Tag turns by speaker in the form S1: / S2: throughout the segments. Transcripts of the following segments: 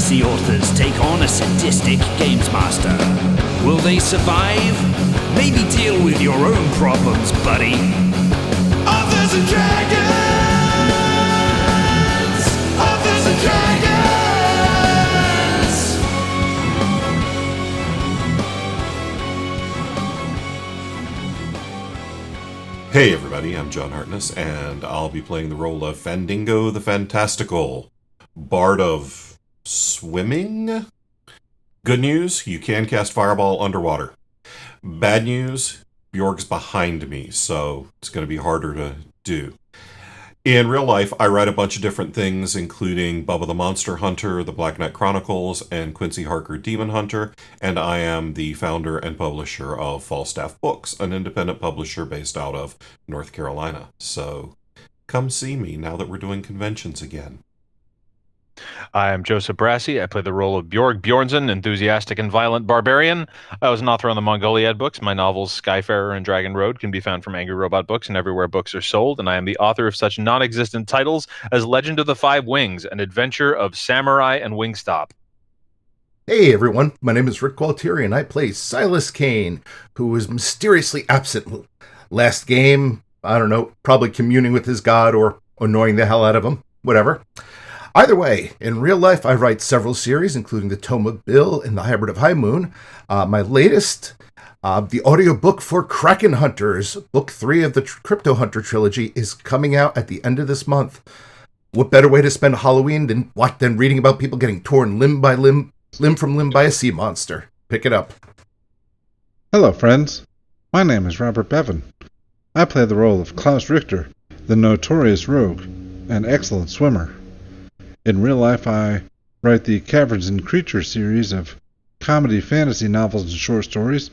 S1: fantasy authors take on a sadistic games master. Will they survive? Maybe deal with your own problems, buddy. Authors and Dragons! Authors and Dragons!
S2: Hey everybody, I'm John Hartness, and I'll be playing the role of Fandango the Fantastical, Bard of Swimming? Good news, you can cast Fireball underwater. Bad news, Bjorg's behind me, so it's going to be harder to do. In real life, I write a bunch of different things, including Bubba the Monster Hunter, the Black Knight Chronicles, and Quincy Harker Demon Hunter, and I am the founder and publisher of Falstaff Books, an independent publisher based out of North Carolina. So come see me now that we're doing conventions again.
S3: I am Joseph Brassi. I play the role of Bjorg Bjornson, enthusiastic and violent barbarian. I was an author on the Mongoliad books. My novels Skyfarer and Dragon Road can be found from Angry Robot Books and everywhere books are sold, and I am the author of such non-existent titles as Legend of the Five Wings, an adventure of samurai and Wingstop.
S4: Hey everyone, my name is Rick Waltery, and I play Silas Kane, who was mysteriously absent last game. I don't know, probably communing with his god or annoying the hell out of him, whatever. Either way, in real life, I write several series, including The Tome of Bill and The Hybrid of High Moon. My latest, the audiobook for Kraken Hunters, Book 3 of the Crypto Hunter trilogy, is coming out at the end of this month. What better way to spend Halloween than reading about people getting torn limb from limb by a sea monster? Pick it up.
S5: Hello, friends. My name is Robert Bevan. I play the role of Klaus Richter, the notorious rogue and excellent swimmer. In real life, I write the Caverns and Creatures series of comedy fantasy novels and short stories,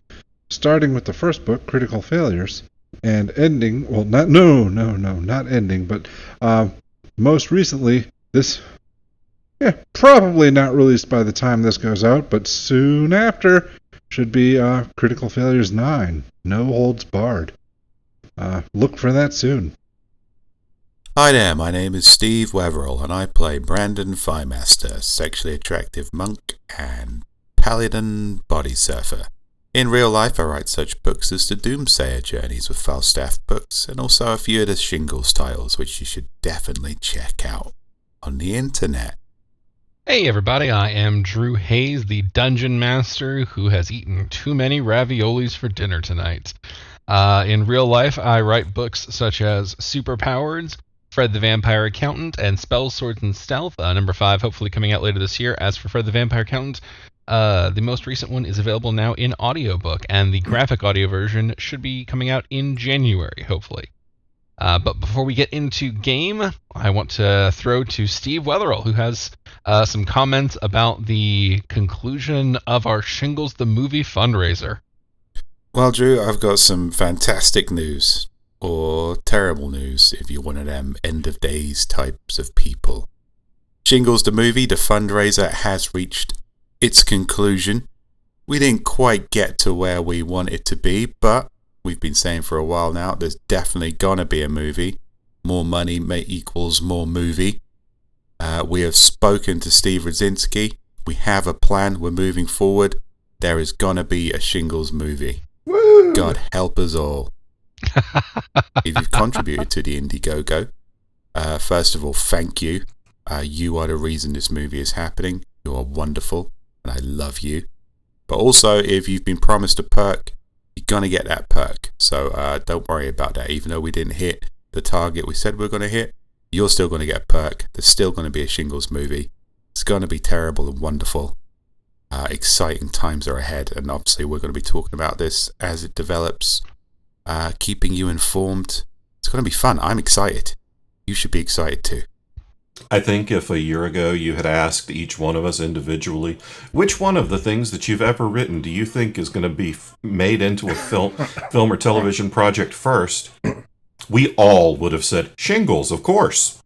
S5: starting with the first book, Critical Failures, and ending, well, not ending, but most recently, probably not released by the time this goes out, but soon after, should be Critical Failures 9, No Holds Barred. Look for that soon.
S6: Hi there, my name is Steve Wetherill, and I play Brandon Firemaster, sexually attractive monk and paladin body surfer. In real life, I write such books as the Doomsayer Journeys with Falstaff Books, and also a few of the Shingles titles, which you should definitely check out on the internet.
S7: Hey everybody, I am Drew Hayes, the Dungeon Master who has eaten too many raviolis for dinner tonight. In real life, I write books such as Superpowers, Fred the Vampire Accountant, and Spells, Swords, and Stealth, number 5, hopefully coming out later this year. As for Fred the Vampire Accountant, the most recent one is available now in audiobook, and the graphic audio version should be coming out in January, hopefully. But before we get into game, I want to throw to Steve Wetherill, who has some comments about the conclusion of our Shingles the Movie fundraiser.
S6: Well, Drew, I've got some fantastic news. Or terrible news, if you're one of them end-of-days types of people. Shingles the Movie, the fundraiser, has reached its conclusion. We didn't quite get to where we wanted to be, but we've been saying for a while now, there's definitely gonna be a movie. More money equals more movie. We have spoken to Steve Rudzinski. We have a plan. We're moving forward. There is gonna be a Shingles movie.
S4: Woo!
S6: God help us all. If you've contributed to the Indiegogo, first of all, thank you. You are the reason this movie is happening. You are wonderful, and I love you. But also, if you've been promised a perk, you're going to get that perk. So don't worry about that. Even though we didn't hit the target we said we were going to hit, you're still going to get a perk. There's still going to be a Shingles movie. It's going to be terrible and wonderful. Exciting times are ahead, and obviously we're going to be talking about this as it develops. Keeping you informed. It's going to be fun. I'm excited. You should be excited too.
S2: I think if a year ago you had asked each one of us individually, which one of the things that you've ever written do you think is going to be made into a film or television project first, we all would have said Shingles, of course.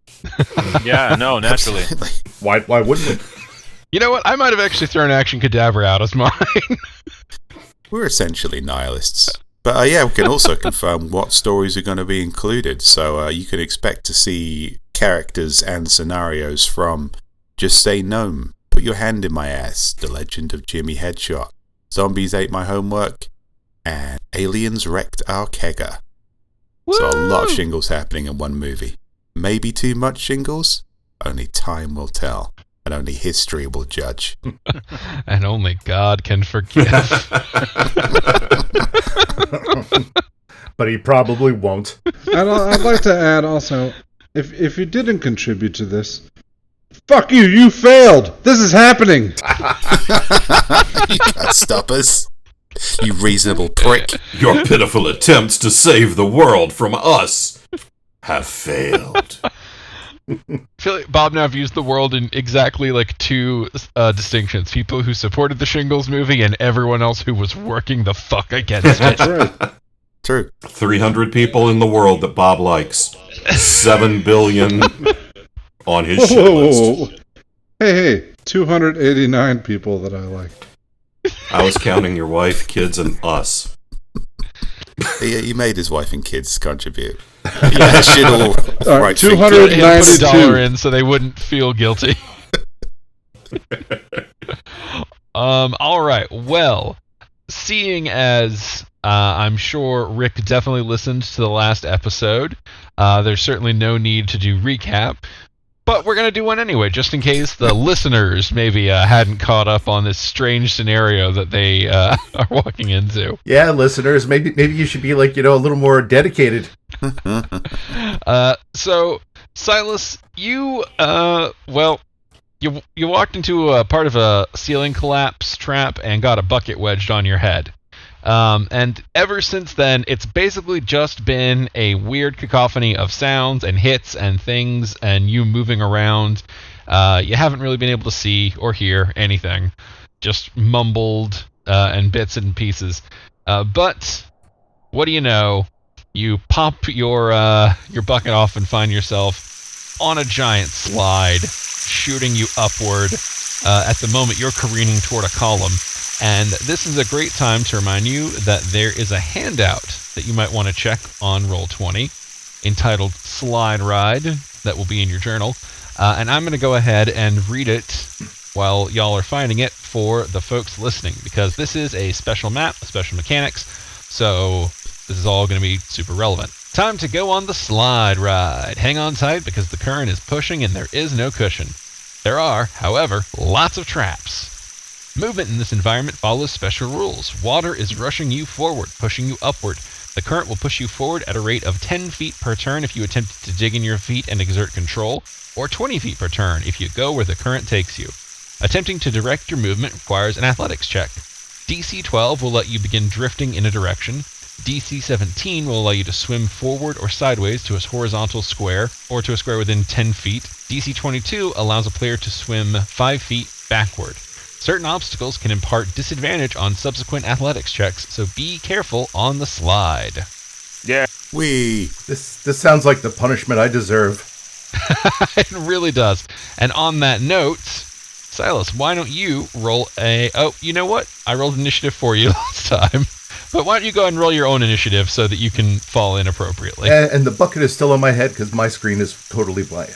S3: Yeah, no, naturally.
S4: Why wouldn't we?
S7: You know what? I might have actually thrown Action Cadaver out as mine.
S6: We're essentially nihilists. But yeah, we can also confirm what stories are going to be included. So you can expect to see characters and scenarios from Just Say Gnome, Put Your Hand in My Ass, The Legend of Jimmy Headshot, Zombies Ate My Homework, and Aliens Wrecked Our Kegger. So a lot of Shingles happening in one movie. Maybe too much Shingles? Only time will tell, and only history will judge.
S7: And only God can forgive.
S4: But he probably won't.
S5: And I'd like to add also, if you didn't contribute to this, fuck you, you failed! This is happening!
S6: You can't stop us, you reasonable prick.
S2: Your pitiful attempts to save the world from us have failed.
S7: I feel like Bob and I've used the world in exactly like two distinctions. People who supported the Shingles movie and everyone else who was working the fuck against it.
S5: That's right.
S6: True.
S2: 300 people in the world that Bob likes. 7 billion on his shit list.
S5: Hey, 289 people that I like.
S2: I was counting your wife, kids, and us.
S6: He made his wife and kids contribute. Yeah, shit all right.
S5: 292.
S7: Put a dollar in so they wouldn't feel guilty. All right. Well, seeing as I'm sure Rick definitely listened to the last episode, there's certainly no need to do recap. But we're going to do one anyway, just in case the listeners maybe hadn't caught up on this strange scenario that they are walking into.
S4: Yeah, listeners, maybe you should be like, a little more dedicated.
S7: So, Silas, you walked into a part of a ceiling collapse trap and got a bucket wedged on your head. And ever since then, it's basically just been a weird cacophony of sounds and hits and things and you moving around. You haven't really been able to see or hear anything. Just mumbled and bits and pieces. But what do you know? You pop your bucket off and find yourself on a giant slide, shooting you upward. At the moment, you're careening toward a column. And this is a great time to remind you that there is a handout that you might want to check on Roll20 entitled Slide Ride that will be in your journal. And I'm going to go ahead and read it while y'all are finding it for the folks listening, because this is a special map, special mechanics, so this is all going to be super relevant. Time to go on the slide ride. Hang on tight because the current is pushing and there is no cushion. There are, however, lots of traps. Movement in this environment follows special rules. Water is rushing you forward, pushing you upward. The current will push you forward at a rate of 10 feet per turn if you attempt to dig in your feet and exert control, or 20 feet per turn if you go where the current takes you. Attempting to direct your movement requires an athletics check. DC 12 will let you begin drifting in a direction. DC 17 will allow you to swim forward or sideways to a horizontal square, or to a square within 10 feet. DC 22 allows a player to swim 5 feet backward. Certain obstacles can impart disadvantage on subsequent athletics checks, so be careful on the slide.
S3: Yeah.
S4: This sounds like the punishment I deserve.
S7: It really does. And on that note, Silas, why don't you roll a... Oh, you know what? I rolled initiative for you last time. But why don't you go ahead and roll your own initiative so that you can fall in appropriately?
S4: And the bucket is still on my head because my screen is totally black.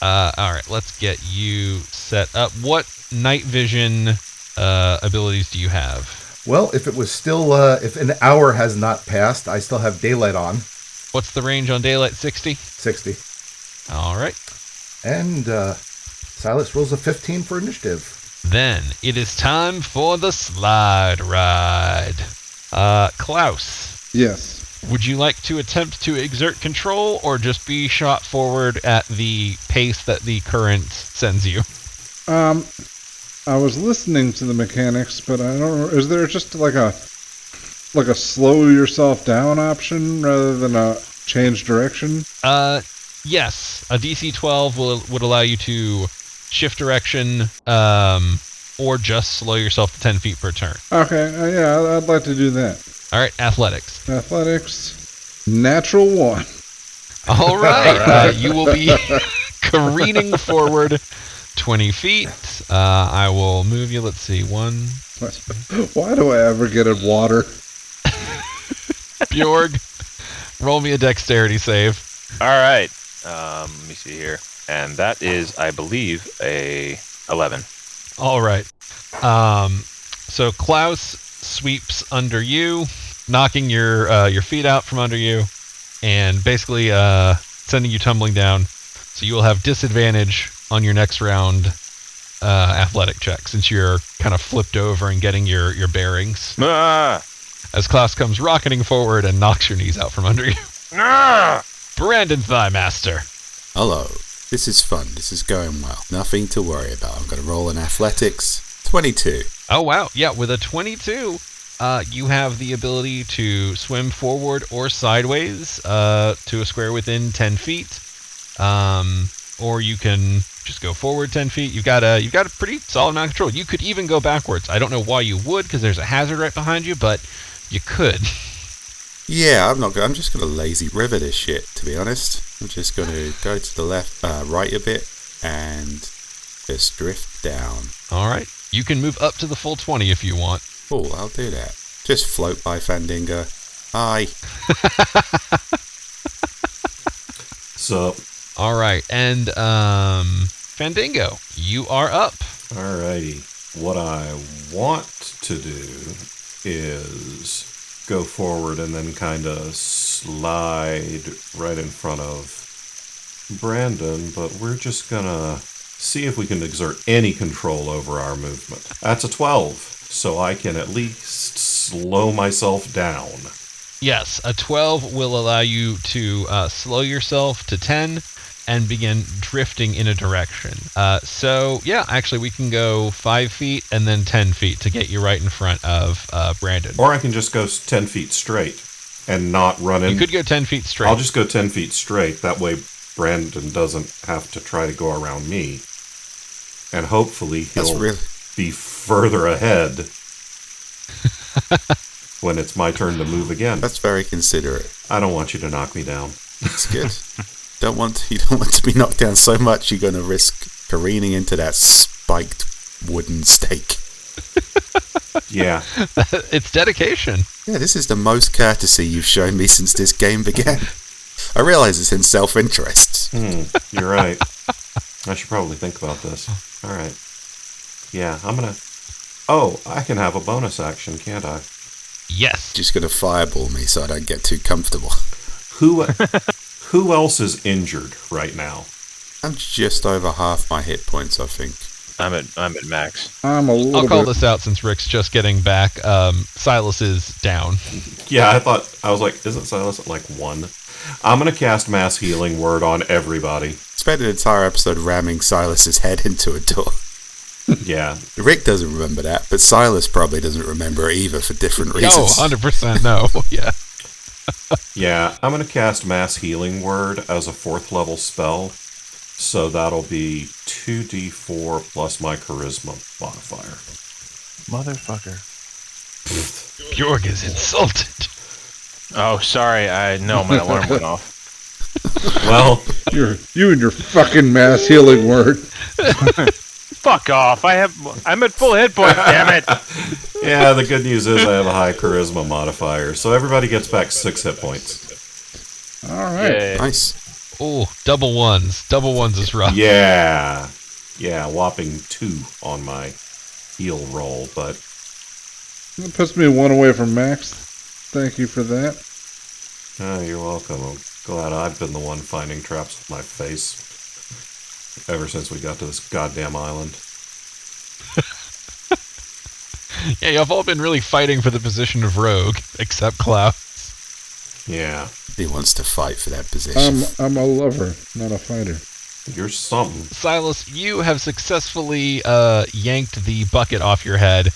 S7: All right, let's get you set up. What night vision abilities do you have?
S4: Well, if it was still, if an hour has not passed, I still have daylight on.
S7: What's the range on daylight? 60?
S4: 60.
S7: All right.
S4: And Silas rolls a 15 for initiative.
S7: Then it is time for the slide ride. Klaus.
S5: Yes.
S7: Would you like to attempt to exert control or just be shot forward at the pace that the current sends you?
S5: I was listening to the mechanics, but I don't know. Is there just like a slow yourself down option rather than a change direction?
S7: Yes. A DC 12 would allow you to shift direction, or just slow yourself to 10 feet per turn.
S5: Okay, yeah, I'd like to do that.
S7: All right, athletics.
S5: Athletics, natural 1.
S7: All right, you will be careening forward 20 feet. I will move you. Let's see, 1.
S5: Why do I ever get in water?
S7: Bjorg, roll me a dexterity save.
S3: All right. Let me see here. And that is, I believe, a 11.
S7: All right. So Klaus sweeps under you, knocking your feet out from under you, and basically sending you tumbling down. So you will have disadvantage on your next round athletic check, since you're kind of flipped over and getting your bearings. As Klaus comes rocketing forward and knocks your knees out from under you. Brandon Thigh Master.
S6: Hello. This is fun. This is going well. Nothing to worry about. I'm going to roll in athletics. 22.
S7: Oh, wow. Yeah, with a 22, you have the ability to swim forward or sideways to a square within 10 feet. Or you can just go forward 10 feet. You've got a pretty solid amount of control. You could even go backwards. I don't know why you would, because there's a hazard right behind you, but you could.
S6: Yeah, I'm just going to lazy river this shit, to be honest. I'm just going to go to the left, right a bit, and just drift down.
S7: All right. You can move up to the full 20 if you want.
S6: Cool, I'll do that. Just float by Fandingo. Hi.
S2: So,
S7: All right. And Fandango, you are up.
S2: alrighty. What I want to do is go forward and then kind of slide right in front of Brandon, but we're just gonna see if we can exert any control over our movement. That's a 12, so I can at least slow myself down.
S7: Yes, a 12 will allow you to slow yourself to 10 and begin drifting in a direction. So, yeah, actually, we can go 5 feet and then 10 feet to get you right in front of Brandon.
S2: Or I can just go 10 feet straight and not run in.
S7: You could go 10 feet straight.
S2: I'll just go 10 feet straight. That way Brandon doesn't have to try to go around me. And hopefully he'll be further ahead when it's my turn to move again.
S6: That's very considerate.
S2: I don't want you to knock me down.
S6: That's good. You don't want to be knocked down so much you're going to risk careening into that spiked wooden stake.
S2: Yeah.
S7: It's dedication.
S6: Yeah, this is the most courtesy you've shown me since this game began. I realize it's in self-interest.
S2: You're right. I should probably think about this. All right. Yeah, I'm going to... Oh, I can have a bonus action, can't I?
S7: Yes.
S6: Just going to fireball me so I don't get too comfortable.
S2: Who else is injured right now?
S6: I'm just over half my hit points, I think.
S3: I'm at max.
S7: I'll call this out since Rick's just getting back. Silas is down.
S2: Yeah, I was like, isn't Silas at like 1? I'm going to cast Mass Healing Word on everybody.
S6: Spent an entire episode ramming Silas's head into a door.
S2: Yeah.
S6: Rick doesn't remember that, but Silas probably doesn't remember it either for different reasons.
S7: Oh, 100% no. Yeah.
S2: Yeah, I'm going to cast Mass Healing Word as a 4th level spell. So that'll be 2d4 plus my charisma modifier.
S3: Motherfucker.
S7: Bjorg is insulted.
S3: Oh, sorry. I know my alarm went off.
S2: Well,
S5: you and your fucking mass healing word.
S3: Fuck off. I'm at full hit point, damn it.
S2: yeah, the good news is I have a high charisma modifier, so everybody gets back 6 hit points.
S5: All right.
S3: Yay.
S6: Nice.
S7: Oh, double ones. Double ones is rough.
S2: Yeah, whopping 2 on my heal roll, but...
S5: That puts me 1 away from max. Thank you for that.
S2: Oh, you're welcome. I'm glad I've been the one finding traps with my face ever since we got to this goddamn island.
S7: Yeah, you've all been really fighting for the position of rogue, except Klaus.
S2: Yeah.
S6: He wants to fight for that position.
S5: I'm a lover, not a fighter.
S2: You're something.
S7: Silas, you have successfully yanked the bucket off your head.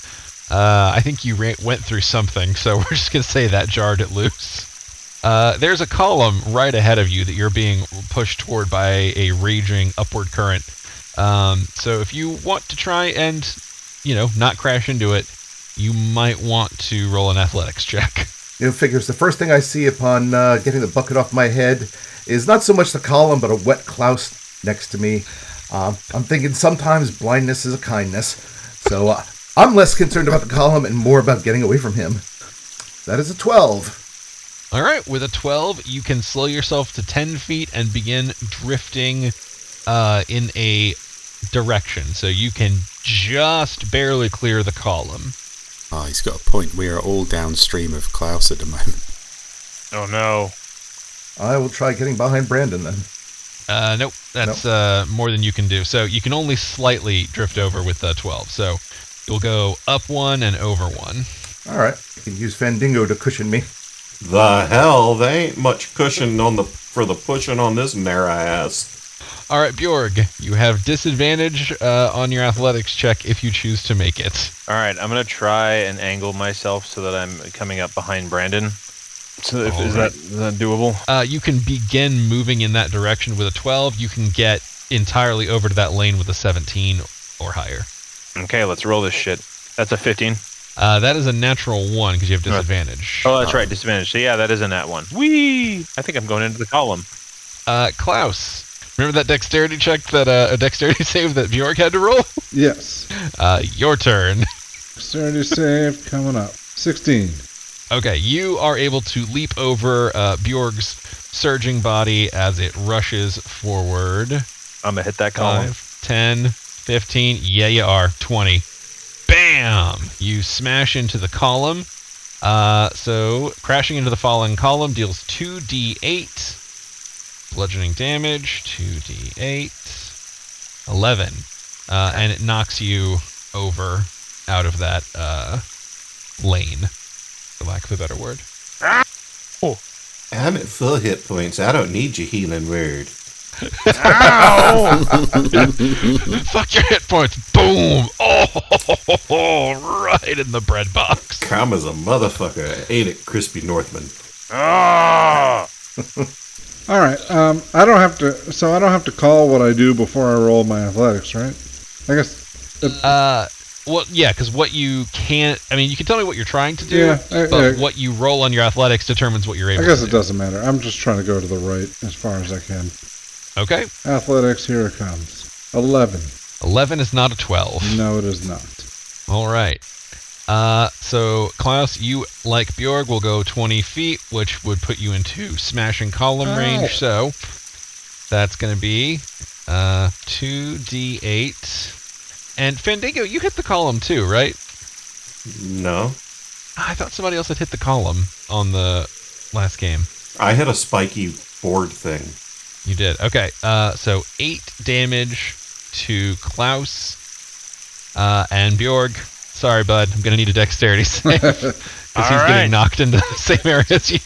S7: I think you went through something, so we're just going to say that jarred it loose. There's a column right ahead of you that you're being pushed toward by a raging upward current. So if you want to try and, not crash into it, you might want to roll an athletics check.
S4: Figures the first thing I see upon getting the bucket off my head is not so much the column, but a wet Klaus next to me. I'm thinking sometimes blindness is a kindness. So I'm less concerned about the column and more about getting away from him. That is a 12.
S7: All right, with a 12, you can slow yourself to 10 feet and begin drifting in a direction, so you can just barely clear the column.
S6: Oh, he's got a point. We are all downstream of Klaus at the moment.
S3: Oh no.
S4: I will try getting behind Brandon then.
S7: Nope, that's more than you can do. So you can only slightly drift over with 12. So you'll go up 1 and over 1.
S4: All right. I can use Fandango to cushion me.
S2: The hell? They ain't much cushion for the pushing on this narrow ass.
S7: All right, Bjorg, you have disadvantage on your athletics check if you choose to make it.
S3: All right, I'm going to try and angle myself so that I'm coming up behind Brandon. So is that doable?
S7: You can begin moving in that direction with a 12. You can get entirely over to that lane with a 17 or higher.
S3: Okay, let's roll this shit. That's a 15.
S7: That is a natural 1 because you have disadvantage.
S3: Oh, that's right, disadvantage. So yeah, that is a nat 1. Whee! I think I'm going into the column.
S7: Klaus, remember that dexterity check a dexterity save that Bjorg had to roll?
S5: Yes.
S7: Your turn.
S5: Dexterity save coming up. 16.
S7: Okay, you are able to leap over Bjorg's surging body as it rushes forward.
S3: I'm going to hit that column.
S7: 5, 10, 15. Yeah, you are. 20. Bam! You smash into the column. So, crashing into the falling column deals 2d8 bludgeoning damage. 2d8. 11. And it knocks you over out of that lane, for lack of a better word.
S2: I'm at full hit points. I don't need your healing word.
S3: Ow!
S7: Fuck your hit points. Boom! Oh, right in the bread box.
S2: Karma's a motherfucker, ain't it, Crispy Northman?
S3: Ah!
S5: All right. I don't have to call what I do before I roll my athletics, right? I guess.
S7: Well, yeah, because what you can't... I mean, you can tell me what you're trying to do,
S5: Yeah,
S7: but what you roll on your athletics determines what you're able to do.
S5: I guess it doesn't matter. I'm just trying to go to the right as far as I can.
S7: Okay.
S5: Athletics, here it comes. 11.
S7: 11 is not a 12.
S5: No, it is not.
S7: All right. So, Klaus, you, like Bjorg, will go 20 feet, which would put you into smashing column range. So, that's going to be 2d8. And Fandango, you hit the column too, right?
S2: No.
S7: I thought somebody else had hit the column on the last game.
S2: I had a spiky board thing.
S7: You did. Okay. So 8 damage to Klaus and Bjorg. Sorry, bud. I'm going to need a dexterity save. Because he's getting knocked into the same area as you.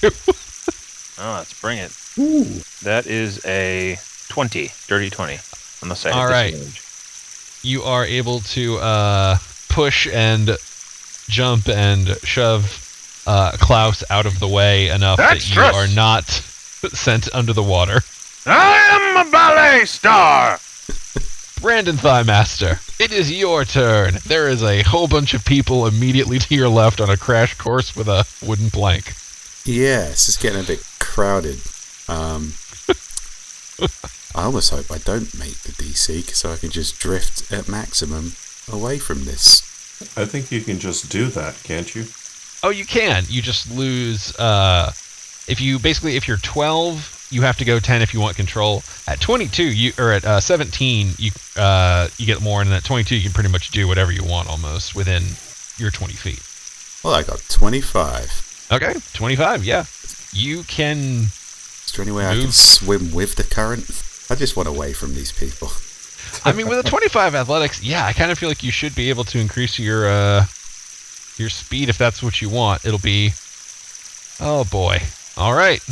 S3: Oh, let's bring it.
S5: Ooh.
S3: That is a 20. Dirty 20. Unless I hit
S7: All right.
S3: disadvantage.
S7: You are able to push and jump and shove Klaus out of the way enough that you are not sent under the water.
S3: I am a ballet star!
S7: Brandon Thighmaster, it is your turn. There is a whole bunch of people immediately to your left on a crash course with a wooden plank.
S6: Yeah, it's just getting a bit crowded. I almost hope I don't make the DC so I can just drift at maximum away from this.
S2: I think you can just do that, can't you?
S7: Oh, you can. You just lose. If you're 12, you have to go 10 if you want control. At 22, at 17, you get more, and at 22, you can pretty much do whatever you want almost within your 20 feet.
S6: Well, I got 25.
S7: Okay, 25. Yeah, you can.
S6: Is there any way I can swim with the current? I just want away from these people.
S7: I mean, with a 25 athletics, yeah, I kind of feel like you should be able to increase your speed if that's what you want. It'll be... Oh, boy. All right.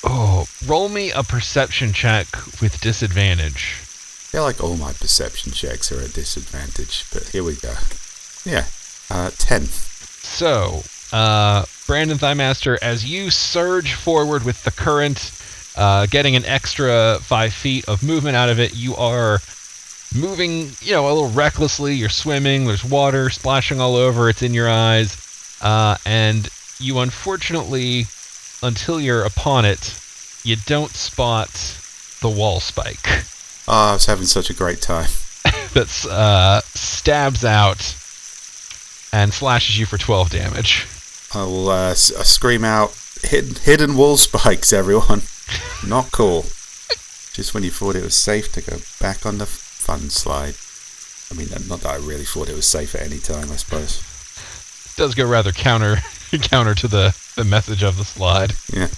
S7: Oh, roll me a perception check with disadvantage.
S6: I feel like all my perception checks are a disadvantage, but here we go. Yeah, 10.
S7: So, Brandon Thighmaster, as you surge forward with the current, getting an extra 5 feet of movement out of it, you are moving, a little recklessly. You're swimming. There's water splashing all over. It's in your eyes. And you unfortunately, until you're upon it, you don't spot the wall spike.
S6: Oh, I was having such a great time.
S7: That stabs out and slashes you for 12 damage.
S6: I will scream out, hidden wall spikes, everyone. Not cool. Just when you thought it was safe to go back on the fun slide. I mean, not that I really thought it was safe at any time, I suppose.
S7: Does go rather counter to the message of the slide.
S6: Yeah.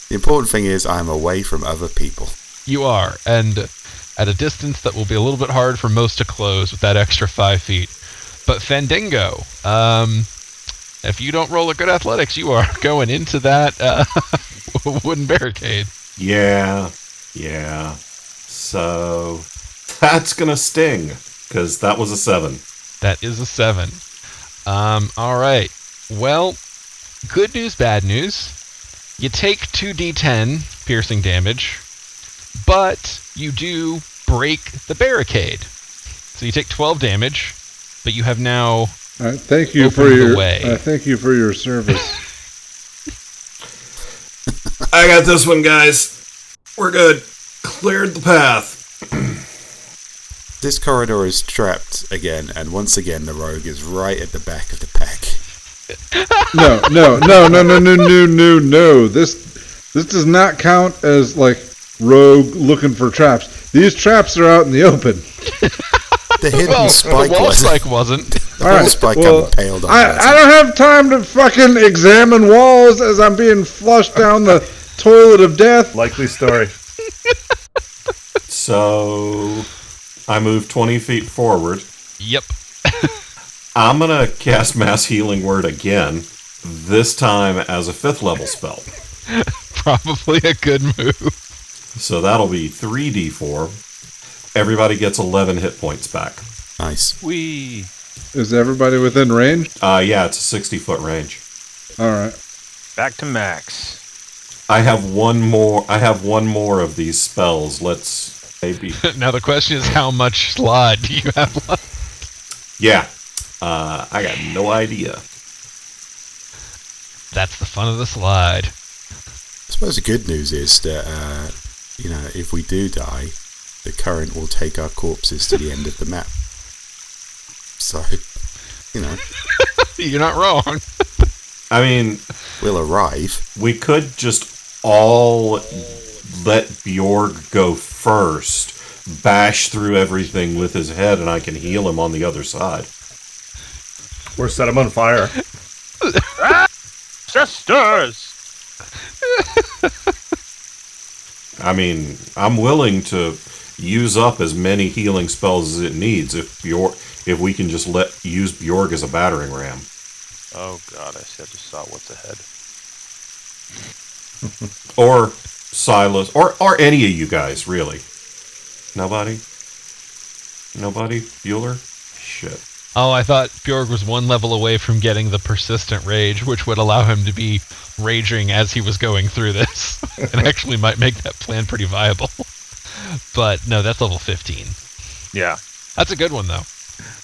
S6: The important thing is I'm away from other people.
S7: You are, and at a distance that will be a little bit hard for most to close with that extra 5 feet. But Fandango, if you don't roll a good athletics, you are going into that wooden barricade.
S2: Yeah. So that's gonna sting, because that was a 7.
S7: That is a 7. All right. Well, good news, bad news. You take 2d10 piercing damage, but you do break the barricade. So you take 12 damage, but you have now
S5: All right, thank you for your service.
S2: I got this one, guys. We're good. Cleared the path.
S6: This corridor is trapped again, and once again the rogue is right at the back of the pack.
S5: No. This does not count as like rogue looking for traps. These traps are out in the open.
S6: The hidden spike
S7: the wall
S6: wasn't.
S7: spike wasn't.
S6: The wall spike got impaled on
S5: I don't have time to fucking examine walls as I'm being flushed down the toilet of death.
S4: Likely story.
S2: So I move 20 feet forward.
S7: Yep.
S2: I'm gonna cast Mass Healing Word again, this time as a 5th level spell.
S7: Probably a good move.
S2: So that'll be 3d4. Everybody gets 11 hit points back.
S6: Nice.
S3: Whee!
S5: Is everybody within range?
S2: Yeah, it's a 60-foot range.
S5: All right.
S3: Back to max.
S2: I have one more of these spells. Let's maybe.
S7: Now the question is, how much slide do you have left?
S2: Yeah. I got no idea.
S7: That's the fun of the slide.
S6: I suppose the good news is that, if we do die, the current will take our corpses to the end of the map. So,
S7: You're not wrong.
S2: I mean,
S6: we'll arrive.
S2: we could just all let Bjorg go first, bash through everything with his head, and I can heal him on the other side.
S4: Or set him on fire.
S3: Sisters!
S2: I mean, I'm willing to use up as many healing spells as it needs if we can just use Bjorg as a battering ram.
S3: Oh god, I just saw what's ahead.
S2: Or Silas, or any of you guys, really. Nobody? Bueller? Shit.
S7: Oh, I thought Bjorg was one level away from getting the persistent rage, which would allow him to be raging as he was going through this. And actually might make that plan pretty viable. But no, that's level 15.
S3: Yeah.
S7: That's a good one, though.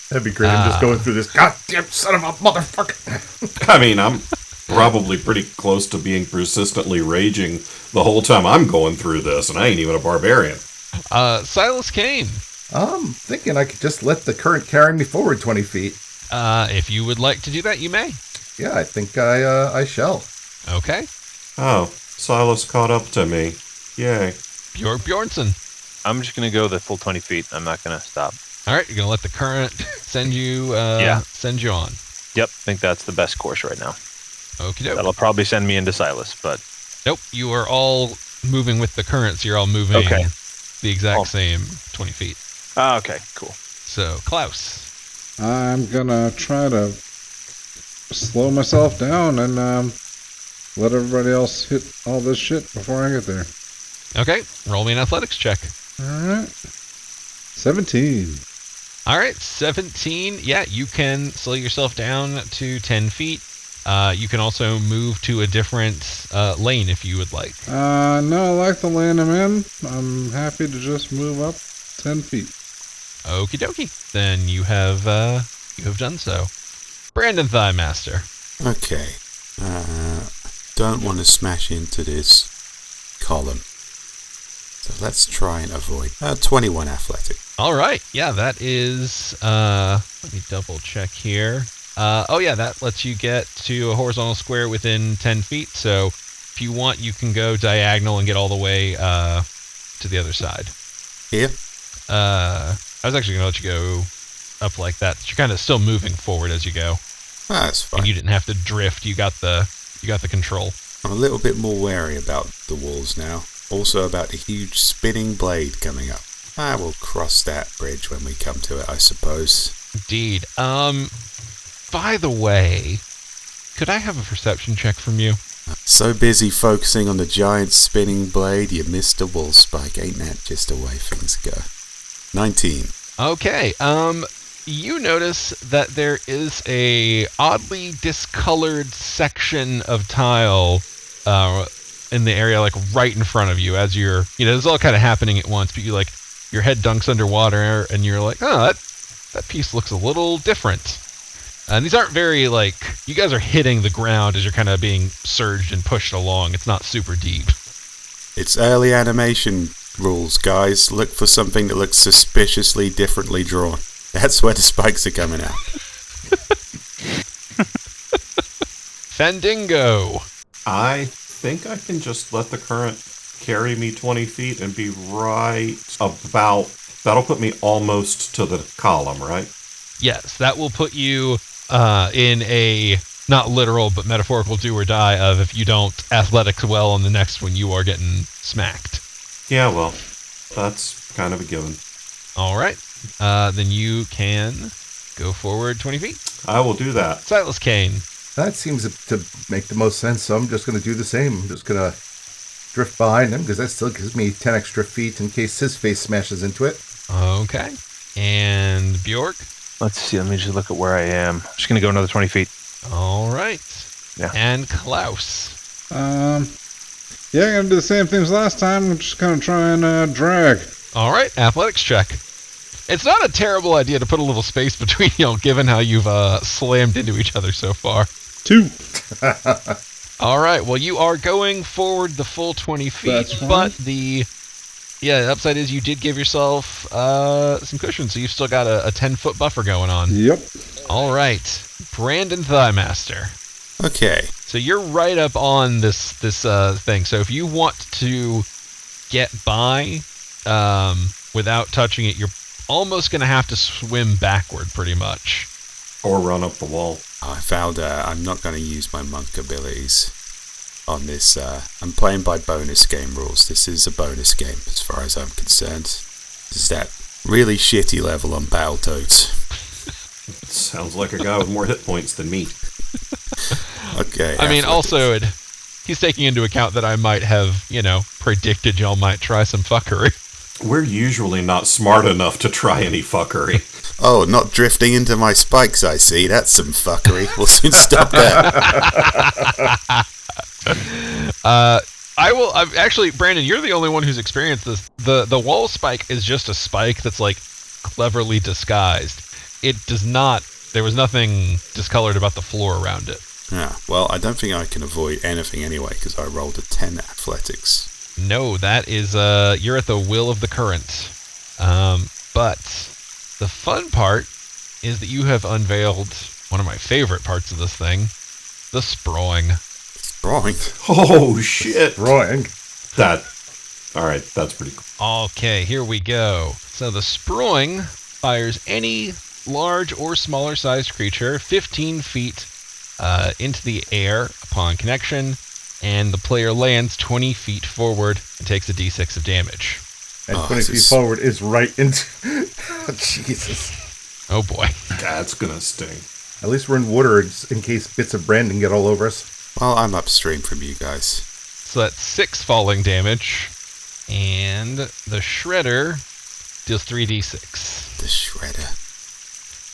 S4: That'd be great. I'm just going through this goddamn son of a motherfucker.
S2: I mean, I'm probably pretty close to being persistently raging the whole time I'm going through this, and I ain't even a barbarian.
S7: Silas Kane.
S4: I'm thinking I could just let the current carry me forward 20 feet.
S7: If you would like to do that, you may.
S4: Yeah, I think I shall.
S7: Okay.
S2: Oh, Silas caught up to me. Yay.
S7: Bjorg Bjornsson.
S3: I'm just gonna go the full 20 feet. I'm not gonna stop.
S7: All right, you're gonna let the current send you send you on.
S3: Yep, I think that's the best course right now.
S7: Okie doke.
S3: That'll probably send me into Silas, but
S7: Nope, you are all moving with the currents. You're all moving the exact same 20 feet.
S3: okay, cool.
S7: So, Klaus.
S5: I'm gonna try to slow myself down and let everybody else hit all this shit before I get there.
S7: Okay, roll me an athletics check.
S5: All right. 17.
S7: All right, 17. Yeah, you can slow yourself down to 10 feet. You can also move to a different lane if you would like.
S5: No, I like the lane I'm in. I'm happy to just move up 10 feet.
S7: Okie dokie. Then you have done so. Brandon Thighmaster.
S6: Okay. Don't want to smash into this column. So let's try and avoid 21 athletic.
S7: All right. Yeah, that is... let me double check here. That lets you get to a horizontal square within 10 feet. So if you want, you can go diagonal and get all the way to the other side.
S6: Here?
S7: I was actually going to let you go up like that. You're kind of still moving forward as you go.
S6: That's fine.
S7: And you didn't have to drift. You got the control.
S6: I'm a little bit more wary about the walls now. Also about the huge spinning blade coming up. I will cross that bridge when we come to it, I suppose.
S7: Indeed. By the way, could I have a perception check from you?
S6: So busy focusing on the giant spinning blade, you missed the wall spike. Ain't that just the way things go? 19.
S7: Okay. You notice that there is a oddly discolored section of tile in the area, like right in front of you, as you're, it's all kind of happening at once, but your head dunks underwater and you're like, oh, that piece looks a little different. And these aren't very, you guys are hitting the ground as you're kind of being surged and pushed along. It's not super deep.
S6: It's early animation rules, guys. Look for something that looks suspiciously differently drawn. That's where the spikes are coming out.
S7: Fandingo.
S2: I think I can just let the current carry me 20 feet and be right about... That'll put me almost to the column, right?
S7: Yes, that will put you in a not literal but metaphorical do or die of if you don't athletics well on the next one, you are getting smacked.
S2: Yeah, well, that's kind of a given.
S7: All right. Then you can go forward 20 feet.
S2: I will do that.
S7: Silas Kane.
S4: That seems to make the most sense, so I'm just going to do the same. I'm just going to drift behind him, because that still gives me 10 extra feet in case his face smashes into it.
S7: Okay. And Bjork?
S3: Let's see. Let me just look at where I am. I'm just going to go another 20 feet.
S7: All right.
S3: Yeah.
S7: And Klaus?
S5: Yeah, I'm going to do the same things last time. I'm just going to try and drag.
S7: All right. Athletics check. It's not a terrible idea to put a little space between y'all, given how you've slammed into each other so far.
S5: 2.
S7: All right. Well, you are going forward the full 20 feet,
S5: That's fine.
S7: but the upside is you did give yourself some cushion, so you've still got a 10-foot buffer going on.
S5: Yep.
S7: All right. Brandon Thighmaster.
S6: Okay.
S7: So you're right up on this thing. So if you want to get by without touching it, you're almost going to have to swim backward pretty much.
S2: Or run up the wall.
S6: I found I'm not going to use my monk abilities on this. I'm playing by bonus game rules. This is a bonus game as far as I'm concerned. This is that really shitty level on Battletoads.
S2: Sounds like a guy with more hit points than me.
S6: Okay.
S7: I mean,
S6: athletics.
S7: also, he's taking into account that I might have, predicted y'all might try some fuckery.
S2: We're usually not smart enough to try any fuckery.
S6: Oh, not drifting into my spikes, I see. That's some fuckery. We'll soon stop that.
S7: Actually, Brandon, you're the only one who's experienced this. The wall spike is just a spike that's cleverly disguised. It does not. There was nothing discolored about the floor around it.
S6: Yeah, well, I don't think I can avoid anything anyway because I rolled a 10 athletics.
S7: No, that is you're at the will of the current. But the fun part is that you have unveiled one of my favorite parts of this thing, the Sproing.
S6: Drawing.
S2: Oh, shit.
S4: Drawing.
S2: Alright, that's pretty cool.
S7: Okay, here we go. So the Sproing fires any large or smaller sized creature 15 feet into the air upon connection, and the player lands 20 feet forward and takes a d6 of damage.
S4: And 20 feet forward is right into... Jesus.
S7: Oh boy.
S2: That's gonna sting.
S4: At least we're in water in case bits of Brandon get all over us.
S6: Well, I'm upstream from you guys.
S7: So that's 6 falling damage, and the Shredder deals 3d6.
S6: The Shredder.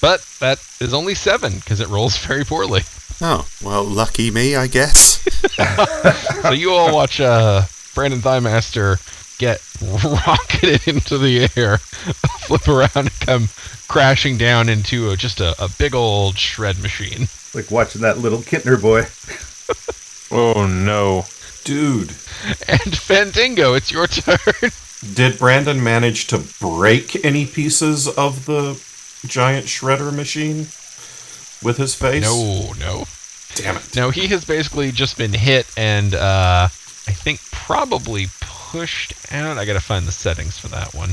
S7: But that is only 7 because it rolls very poorly.
S6: Oh, well, lucky me, I guess.
S7: So you all watch Brandon Thighmaster get rocketed into the air, flip around, and come crashing down into just a big old shred machine.
S4: Like watching that little Kintner boy.
S3: Oh, no.
S2: Dude,
S7: And Fandingo, it's your turn.
S2: did Brandon manage to break any pieces of the giant shredder machine with his face?
S7: No.
S2: Damn it.
S7: No, he has basically just been hit and I think probably pushed out. I gotta find the settings for that one.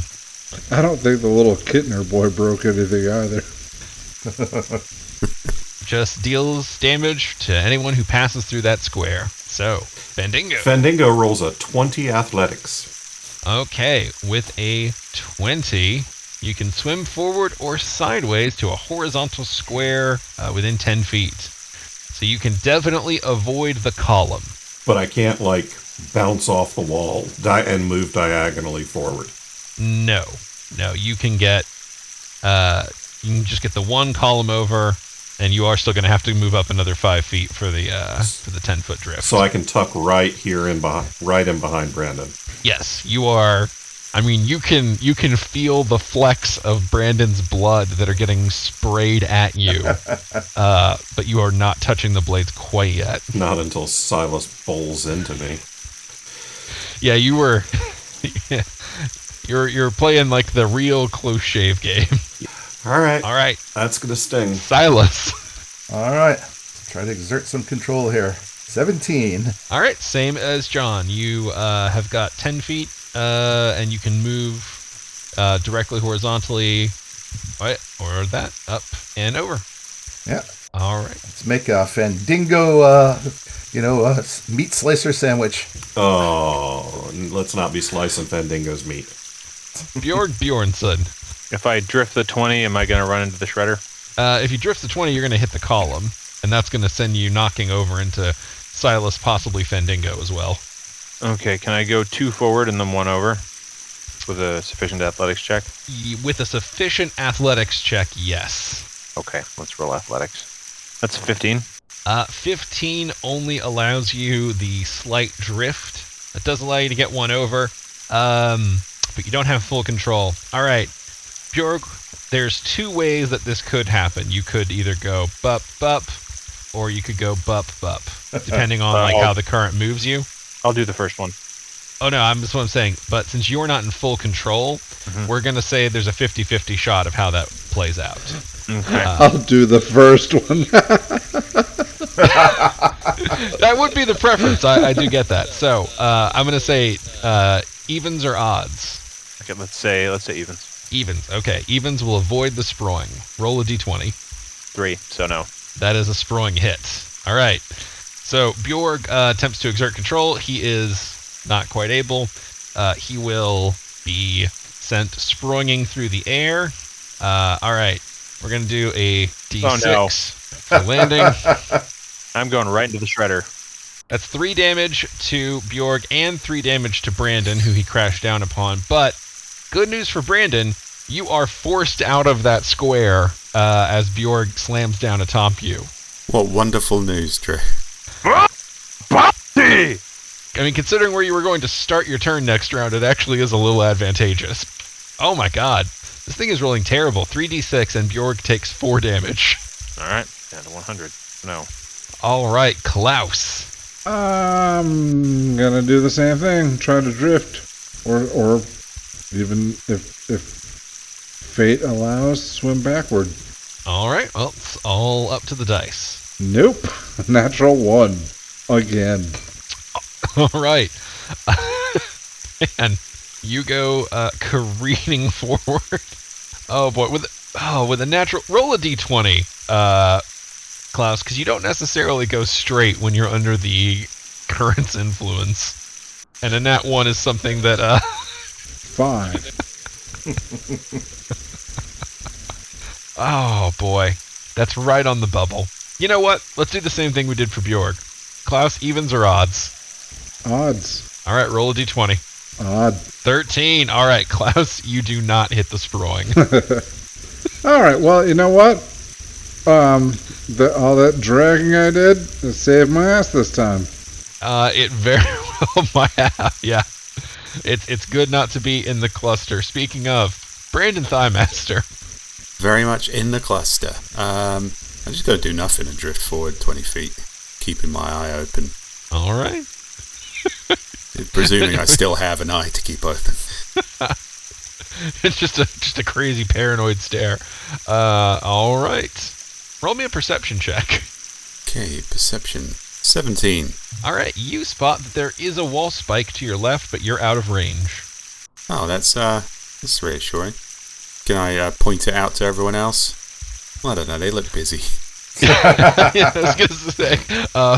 S5: I don't think the little Kittner boy broke anything either.
S7: Just deals damage to anyone who passes through that square. So, Fandingo.
S2: Fandingo rolls a 20 athletics.
S7: Okay, with a 20, you can swim forward or sideways to a horizontal square within 10 feet. So you can definitely avoid the column.
S2: But I can't, bounce off the wall and move diagonally forward.
S7: No, you can get, you can just get the one column over, and you are still going to have to move up another 5 feet for the 10-foot drift.
S2: So I can tuck right here right in behind Brandon.
S7: Yes, you are. I mean, you can feel the flecks of Brandon's blood that are getting sprayed at you, but you are not touching the blades quite yet.
S2: Not until Silas bowls into me.
S7: Yeah, you were. You're playing like the real close shave game.
S2: All right.
S7: That's
S2: gonna sting.
S7: Silas.
S4: All right. Let's try to exert some control here. 17.
S7: All right, same as John. You have got 10 feet, and you can move directly horizontally, right, or that, up and over.
S4: Yeah.
S7: All right.
S4: Let's make a Fandingo, meat slicer sandwich.
S2: Oh, let's not be slicing Fandingo's meat.
S7: Bjornson.
S3: If I drift the 20, am I going to run into the shredder?
S7: If you drift the 20, you're going to hit the column, and that's going to send you knocking over into Silas, possibly Fandingo as well.
S3: Okay, can I go 2 forward and then 1 over with a sufficient athletics check?
S7: With a sufficient athletics check, yes.
S3: Okay, let's roll athletics. That's 15.
S7: 15 only allows you the slight drift. It does allow you to get 1 over, but you don't have full control. All right, Bjorg, there's 2 ways that this could happen. You could either go bup, bup, or you could go bup, bup, depending on how the current moves you.
S3: I'll do the first one.
S7: Oh, no, that's what I'm saying. But since you're not in full control, we're going to say there's a 50-50 shot of how that plays out.
S3: Okay.
S5: I'll do the first one.
S7: That would be the preference. I do get that. So I'm going to say evens or odds.
S3: Okay, let's say evens.
S7: Evens. Okay, evens will avoid the Sproing. Roll a d20.
S3: 3, so no.
S7: That is a Sproing hit. All right. So Bjorg attempts to exert control. He is not quite able. He will be sent Sproinging through the air. All right. We're going to do a d6 for landing.
S3: I'm going right into the shredder.
S7: That's 3 damage to Bjorg and 3 damage to Brandon, who he crashed down upon. But good news for Brandon, you are forced out of that square as Bjorg slams down atop you.
S6: What wonderful news, Drew.
S7: I mean, considering where you were going to start your turn next round, it actually is a little advantageous. Oh my god. This thing is rolling terrible. 3d6 and Bjorg takes 4 damage.
S3: Alright, down to 100. No.
S7: Alright, Klaus.
S5: I'm gonna do the same thing. Try to drift. Or even if fate allows, swim backward.
S7: Alright, well, it's all up to the dice.
S5: Nope. Natural 1. Again.
S7: Alright. And you go careening forward. Oh boy, with a natural roll a d20, Klaus, because you don't necessarily go straight when you're under the current's influence. And a nat 1 is something that
S5: 5.
S7: Oh boy, that's right on the bubble. You know what? Let's do the same thing we did for Bjorg. Klaus, evens or odds?
S5: Odds.
S7: All right, roll a d20.
S5: Odd.
S7: 13. All right, Klaus, you do not hit the Sproing.
S5: All right. Well, you know what? All that dragging I did, it saved my ass this time.
S7: It very well might have. Yeah, it's good not to be in the cluster. Speaking of, Brandon Thighmaster.
S6: Very much in the cluster. I just got to do nothing and drift forward 20 feet, keeping my eye open.
S7: All right.
S6: Presuming I still have an eye to keep open.
S7: It's just a crazy paranoid stare. All right. Roll me a perception check.
S6: Okay, perception. 17.
S7: All right, you spot that there is a wall spike to your left, but you're out of range.
S6: Oh, that's That's reassuring. Can I point it out to everyone else? Well, I don't know, they look busy.
S7: Yeah, I was going to say,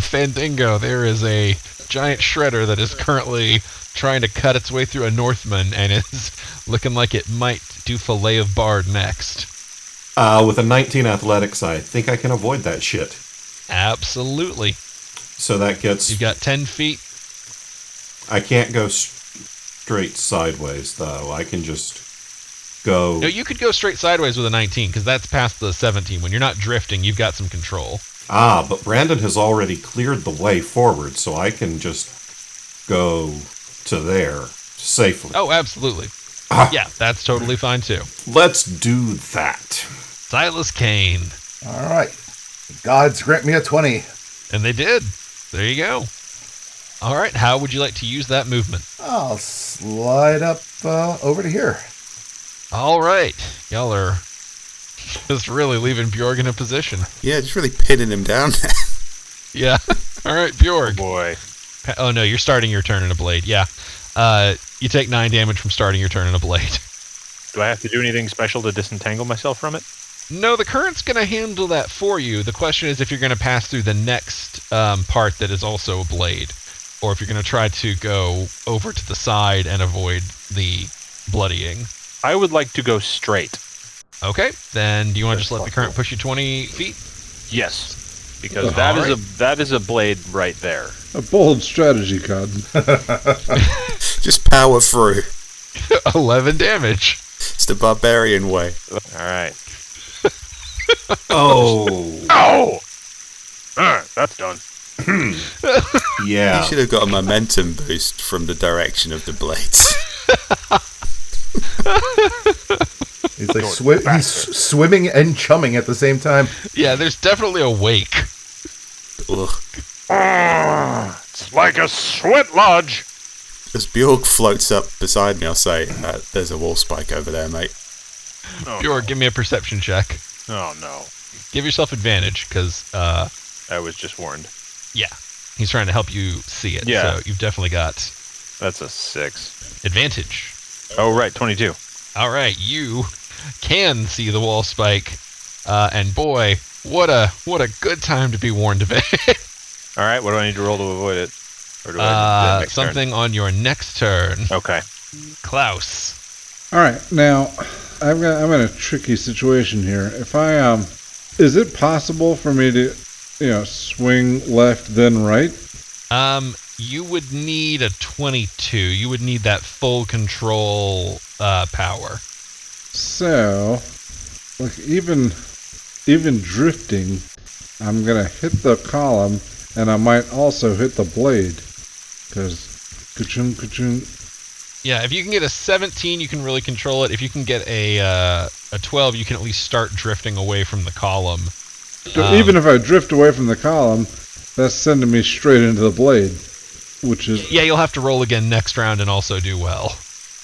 S7: Fandango, there is a giant shredder that is currently trying to cut its way through a Northman and is looking like it might do Fillet of Bard next.
S2: With a 19 athletics, I think I can avoid that shit.
S7: Absolutely.
S2: So that gets...
S7: You've got 10 feet.
S2: I can't go straight sideways, though. I can just go...
S7: No, you could go straight sideways with a 19, because that's past the 17. When you're not drifting, you've got some control.
S2: But Brandon has already cleared the way forward, so I can just go to there safely.
S7: Oh, absolutely. Yeah, that's totally fine, too.
S2: Let's do that.
S7: Silas Kane.
S4: All right. Gods grant me a 20.
S7: And they did. There you go. All right, how would you like to use that movement?
S4: I'll slide up over to here.
S7: All right. Y'all are just really leaving Bjorg in a position.
S6: Yeah, just really pinning him down there.
S7: Yeah. All right, Bjorg.
S3: Boy.
S7: Oh, no, you're starting your turn in a blade. Yeah. You take 9 damage from starting your turn in a blade.
S3: Do I have to do anything special to disentangle myself from it?
S7: No, the current's going to handle that for you. The question is if you're going to pass through the next part that is also a blade, or if you're going to try to go over to the side and avoid the bloodying.
S3: I would like to go straight.
S7: Okay, then do you want to just let the current push you 20 feet?
S3: Yes, because that is a blade right there.
S5: A bold strategy, God.
S6: Just power through.
S7: 11 damage.
S6: It's the barbarian way.
S3: All right.
S2: Oh.
S3: That's done.
S2: Yeah.
S6: You should have got a momentum boost from the direction of the blades.
S4: He's like he's swimming and chumming at the same time.
S7: Yeah, there's definitely a wake.
S6: Ugh.
S3: It's like a sweat lodge.
S6: As Bjorg floats up beside me, I'll say, there's a wall spike over there, mate.
S3: Oh,
S7: Bjorg, give me a perception check.
S3: Oh, no.
S7: Give yourself advantage, because,
S3: I was just warned.
S7: yeah, he's trying to help you see it.
S3: Yeah.
S7: So you've definitely got
S3: That's a 6.
S7: advantage.
S3: Oh, right, 22.
S7: All right, you can see the wall spike, and boy, what a good time to be warned of it.
S3: All right, what do I need to roll to avoid it? Or do I do that next
S7: something on your next turn.
S3: turn? Okay.
S7: Klaus.
S5: All right, now I'm in a tricky situation here. If I is it possible for me to, swing left then right?
S7: You would need a 22. You would need that full control power.
S5: So, like even drifting, I'm gonna hit the column, and I might also hit the blade, because ka-chung.
S7: Yeah, if you can get a 17, you can really control it. If you can get a 12, you can at least start drifting away from the column.
S5: So even if I drift away from the column, that's sending me straight into the blade, which is...
S7: Yeah, you'll have to roll again next round and also do well.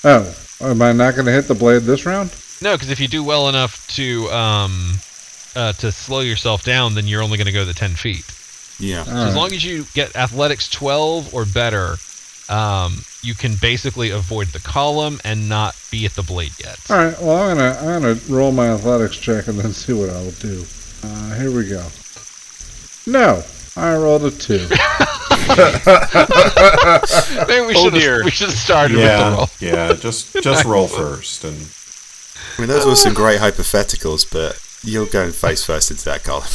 S5: Oh, am I not going to hit the blade this round?
S7: No, because if you do well enough to slow yourself down, then you're only going to go the 10 feet.
S6: Yeah.
S7: So as long as you get athletics 12 or better, you can basically avoid the column and not be at the blade yet.
S5: All right. Well, I'm gonna roll my athletics check and then see what I'll do. Here we go. No, I rolled a 2.
S7: Maybe we should have started with the roll.
S2: Yeah, just roll first. And
S6: I mean, those were some great hypotheticals, but you're going face first into that column.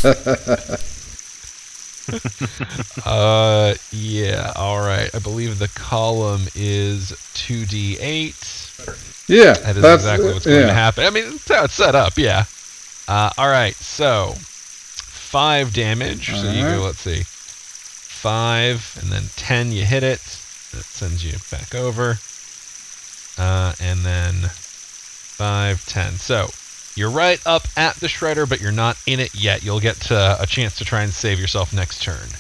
S7: Yeah, alright. I believe the column is 2d8.
S5: Yeah,
S7: That is exactly what's going to happen. I mean, that's how it's set up, yeah. Alright, so 5 damage. So you go, let's see. 5, and then 10, you hit it. That sends you back over. And then 5, 10. So you're right up at the shredder, but you're not in it yet. You'll get a chance to try and save yourself next turn.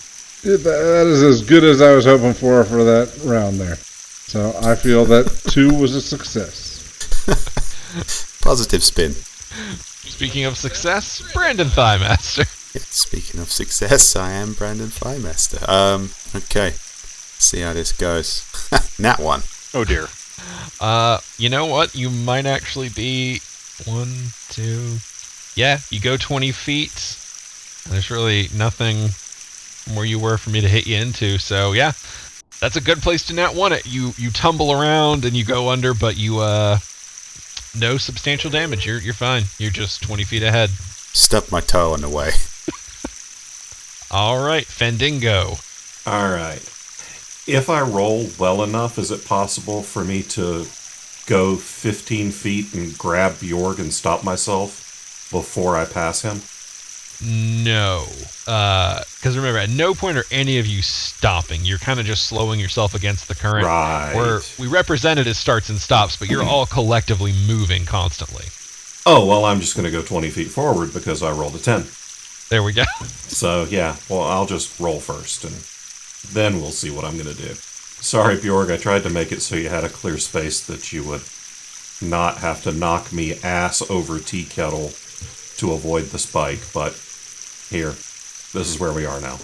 S5: Yeah, that is as good as I was hoping for that round there. So I feel that 2 was a success.
S6: Positive spin.
S7: Speaking of success, Brandon Thighmaster.
S6: Speaking of success, I am Brandon Thighmaster. Okay. See how this goes. Nat 1.
S3: Oh dear.
S7: You know what? You might actually be 1, 2. Yeah, you go 20 feet. There's really nothing where you were for me to hit you into, so yeah. That's a good place to not want it. You tumble around and you go under, but you no substantial damage. You're fine. You're just 20 feet ahead.
S6: Stubbed my toe on the way.
S7: All right, Fendingo.
S2: All right. If I roll well enough, is it possible for me to go 15 feet and grab Bjorg and stop myself before I pass him?
S7: No. Because remember, at no point are any of you stopping. You're kind of just slowing yourself against the current.
S2: Right.
S7: Where we represent it as starts and stops, but you're all collectively moving constantly.
S2: Oh, well, I'm just going to go 20 feet forward because I rolled a 10.
S7: There we go.
S2: So, yeah, well, I'll just roll first, and then we'll see what I'm going to do. Sorry, Bjorg, I tried to make it so you had a clear space that you would not have to knock me ass over tea kettle to avoid the spike, but here, this is where we are now.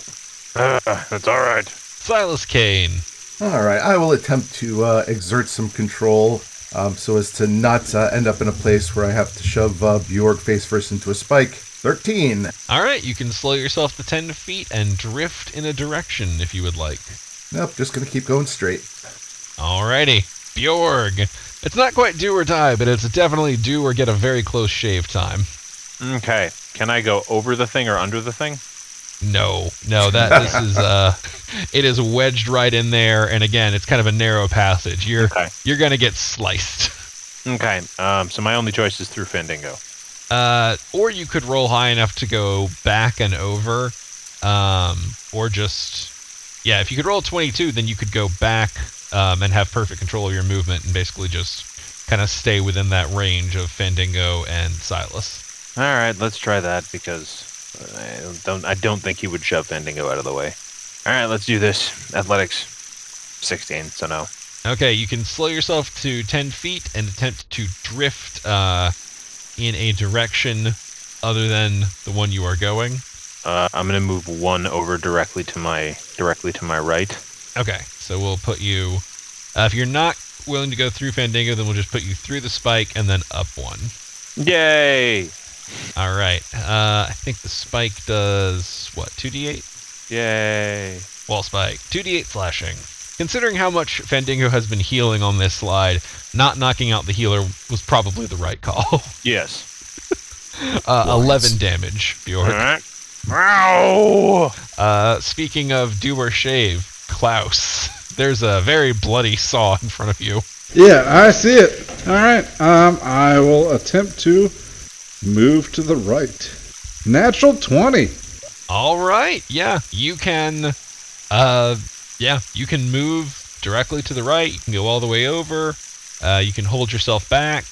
S3: That's all right.
S7: Silas Kane.
S4: All right, I will attempt to exert some control so as to not end up in a place where I have to shove Bjorg face first into a spike. 13.
S7: All right, you can slow yourself to 10 feet and drift in a direction if you would like.
S4: Nope, just going to keep going straight.
S7: Alrighty, Bjorg. It's not quite do or die, but it's definitely do or get a very close shave time.
S3: Okay. Can I go over the thing or under the thing?
S7: No, this is it is wedged right in there, and again, it's kind of a narrow passage. You're gonna get sliced.
S3: Okay. So my only choice is through Fendingo.
S7: Or you could roll high enough to go back and over, or just if you could roll 22, then you could go back and have perfect control of your movement and basically just kind of stay within that range of Fendingo and Silas.
S3: All right, let's try that because I don't think he would shove Fendingo out of the way. All right, let's do this. Athletics, 16, so no.
S7: Okay, you can slow yourself to 10 feet and attempt to drift in a direction other than the one you are going.
S3: I'm going to move one over directly to my right.
S7: Okay, so we'll put you... if you're not willing to go through Fendingo, then we'll just put you through the spike and then up one.
S3: Yay!
S7: All right. I think the spike does, 2d8?
S3: Yay.
S7: Wall spike. 2d8 slashing. Considering how much Fendingo has been healing on this slide, not knocking out the healer was probably the right call.
S3: Yes.
S7: 11 damage, Bjork.
S3: All right. Ow!
S7: Speaking of do or shave, Klaus, there's a very bloody saw in front of you.
S5: Yeah, I see it. All right. I will attempt to move to the right. Natural 20.
S7: All right. Yeah, you can. You can move directly to the right. You can go all the way over. You can hold yourself back.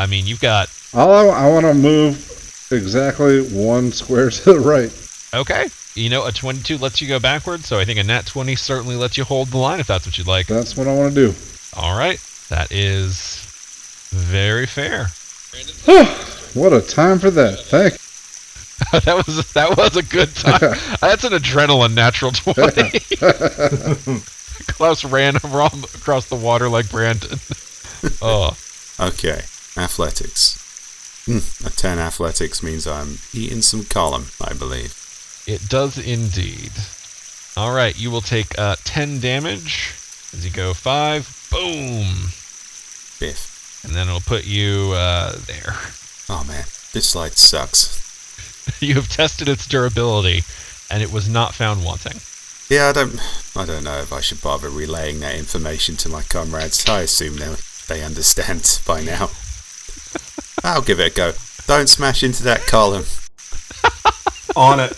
S7: You've got.
S5: I want to move exactly 1 square to the right.
S7: Okay. A 22 lets you go backwards, so I think a nat 20 certainly lets you hold the line if that's what you'd like.
S5: That's what I want to do.
S7: All right. That is very fair.
S5: What a time for that. Thank you.
S7: that was a good time. That's an adrenaline natural 20. Klaus ran across the water like Brandon. Oh.
S6: Okay. Athletics. A 10 athletics means I'm eating some column, I believe.
S7: It does indeed. All right, you will take 10 damage as you go 5. Boom.
S6: Biff.
S7: And then it'll put you there.
S6: Oh man, this slide sucks.
S7: You have tested its durability, and it was not found wanting.
S6: Yeah, I don't know if I should bother relaying that information to my comrades. I assume they understand by now. I'll give it a go. Don't smash into that column.
S2: On it.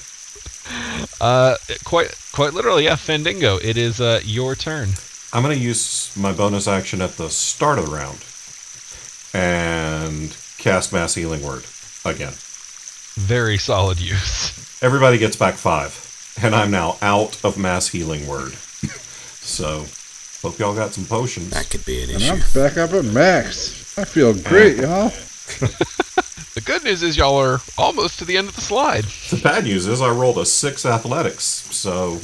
S7: Quite literally, yeah, Fendingo. It is your turn.
S2: I'm going to use my bonus action at the start of the round and cast Mass Healing Word again.
S7: Very solid use.
S2: Everybody gets back 5, and I'm now out of Mass Healing Word. So, hope y'all got some potions.
S6: That could be an
S5: And
S6: issue.
S5: I'm back up at max. I feel great, y'all.
S7: The good news is y'all are almost to the end of the slide.
S2: The bad news is I rolled a 6 athletics, so...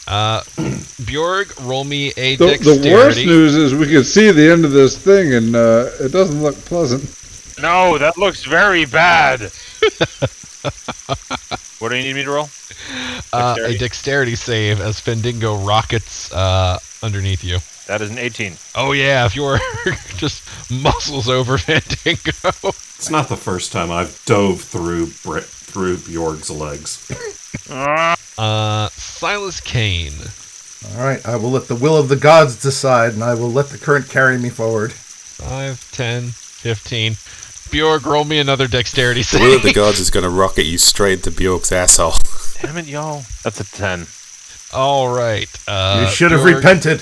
S7: Bjorg, roll me a
S5: The
S7: dexterity.
S5: worst news is we can see the end of this thing, and it doesn't look pleasant.
S3: No, that looks very bad. What do you need me to roll?
S7: A dexterity save as Fendingo rockets underneath you.
S3: That is an 18.
S7: Oh yeah, if you're just muscles over Fendingo.
S2: It's not the first time I've dove through Bjorg's legs.
S7: Silas Kane.
S4: All right, I will let the will of the gods decide, and I will let the current carry me forward.
S7: 5, 10, 15. Bjorg, roll me another dexterity
S6: The
S7: save.
S6: will of the gods is going to rocket you straight into Bjork's asshole.
S3: Damn it, y'all. That's a 10.
S7: All right.
S4: You should have
S7: Bjorg,
S4: repented.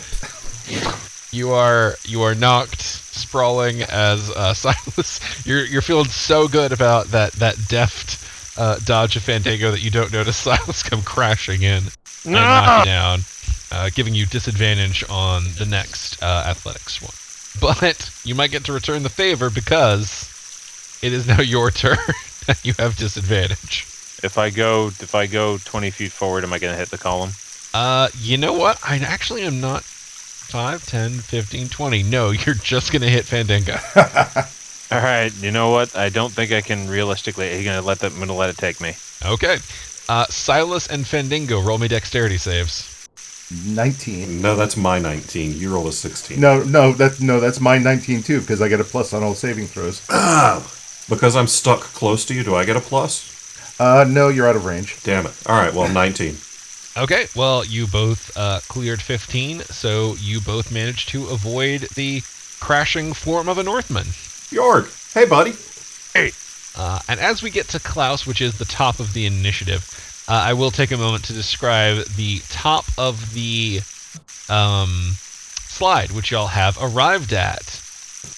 S7: You are knocked sprawling as Silas. You're feeling so good about that deft dodge of Fandango that you don't notice Silas come crashing in and knock you down, giving you disadvantage on the next athletics one. But you might get to return the favor because it is now your turn and you have disadvantage.
S3: If I go 20 feet forward, am I going to hit the column?
S7: You know what? I actually am not. 5, 10, 15, 20. No, you're just going to hit Fandango.
S3: All right. You know what? I don't think I can realistically. I'm going to let it take me.
S7: Okay. Silas and Fandango, roll me dexterity saves.
S4: 19.
S2: No, that's my 19. You rolled a 16.
S4: No, that's my 19 too, because I get a plus on all saving throws.
S2: Because I'm stuck close to you, do I get a plus?
S4: No, you're out of range.
S2: Damn it. All right, well, 19.
S7: Okay, well, you both cleared 15, so you both managed to avoid the crashing form of a Northman.
S2: Bjorg, hey, buddy.
S3: Hey.
S7: And as we get to Klaus, which is the top of the initiative, I will take a moment to describe the top of the slide, which y'all have arrived at.